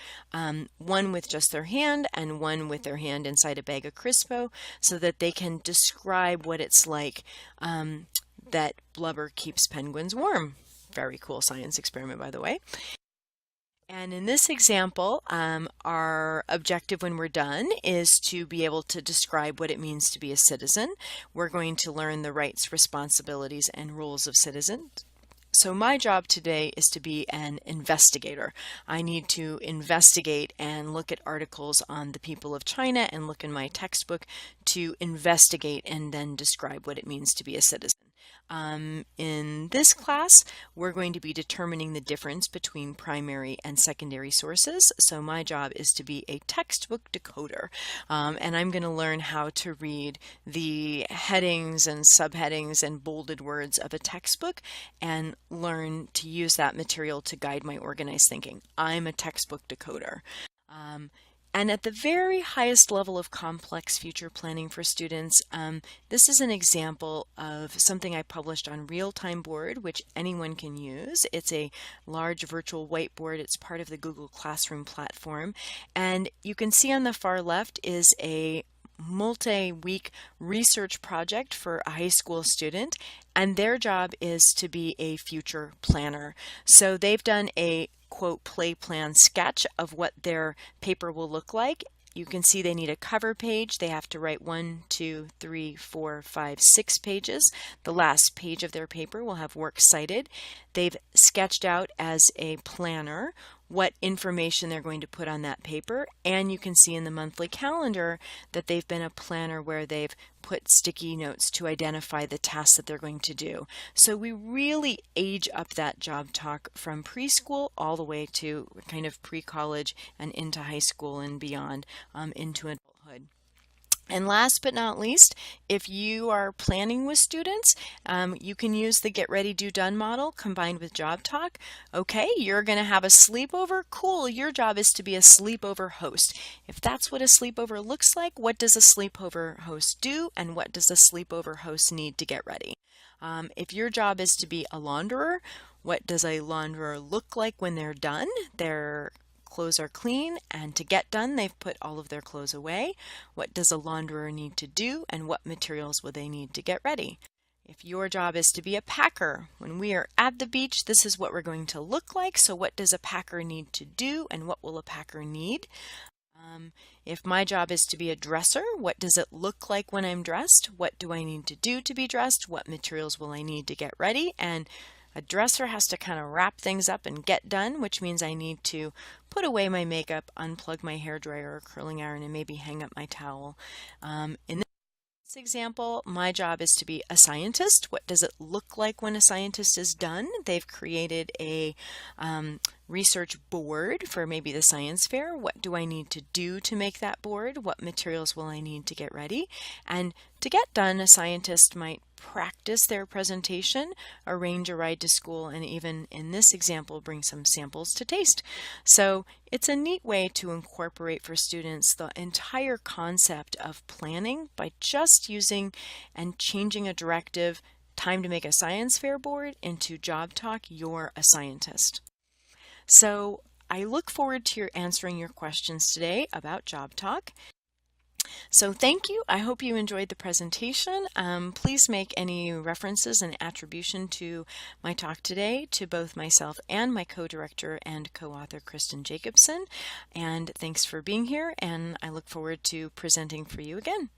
one with just their hand and one with their hand inside a bag of Crispo, so that they can describe what it's like that blubber keeps penguins warm. Very cool science experiment, by the way. And in this example, our objective when we're done is to be able to describe what it means to be a citizen. We're going to learn the rights, responsibilities, and rules of citizens. So my job today is to be an investigator. I need to investigate and look at articles on the people of China and look in my textbook to investigate and then describe what it means to be a citizen. In this class, we're going to be determining the difference between primary and secondary sources. So my job is to be a textbook decoder, and I'm going to learn how to read the headings and subheadings and bolded words of a textbook and learn to use that material to guide my organized thinking. I'm a textbook decoder. And at the very highest level of complex future planning for students, this is an example of something I published on Real-Time Board, which anyone can use. It's a large virtual whiteboard. It's part of the Google Classroom platform. And you can see on the far left is a multi-week research project for a high school student, and their job is to be a future planner. So they've done a quote play plan sketch of what their paper will look like. You can see they need a cover page. They have to write 1, 2, 3, 4, 5, 6 pages. The last page of their paper will have works cited. They've sketched out as a planner what information they're going to put on that paper, and you can see in the monthly calendar that they've been a planner where they've put sticky notes to identify the tasks that they're going to do. So we really age up that job talk from preschool all the way to kind of pre-college and into high school and beyond, into adulthood. And last but not least, if you are planning with students, you can use the Get Ready, Do Done model combined with Job Talk. Okay, you're going to have a sleepover. Cool, your job is to be a sleepover host. If that's what a sleepover looks like, what does a sleepover host do, and what does a sleepover host need to get ready? If your job is to be a launderer, what does a launderer look like when they're done? Their clothes are clean, and to get done, they've put all of their clothes away. What does a launderer need to do, and what materials will they need to get ready? If your job is to be a packer, when we are at the beach, this is what we're going to look like. So what does a packer need to do, and what will a packer need? If my job is to be a dresser, what does it look like when I'm dressed? What do I need to do to be dressed? What materials will I need to get ready? And a dresser has to kind of wrap things up and get done, which means I need to put away my makeup, unplug my hairdryer or curling iron, and maybe hang up my towel. In this example, my job is to be a scientist. What does it look like when a scientist is done? They've created a research board for maybe the science fair. What do I need to do to make that board? What materials will I need to get ready? And to get done, a scientist might practice their presentation, arrange a ride to school, and even in this example, bring some samples to taste. So it's a neat way to incorporate for students the entire concept of planning by just using and changing a directive, time to make a science fair board, into JobTalk, you're a scientist. So I look forward to your answering your questions today about JobTalk. So thank you. I hope you enjoyed the presentation. Please make any references and attribution to my talk today to both myself and my co-director and co-author Kristen Jacobson. And thanks for being here, and I look forward to presenting for you again.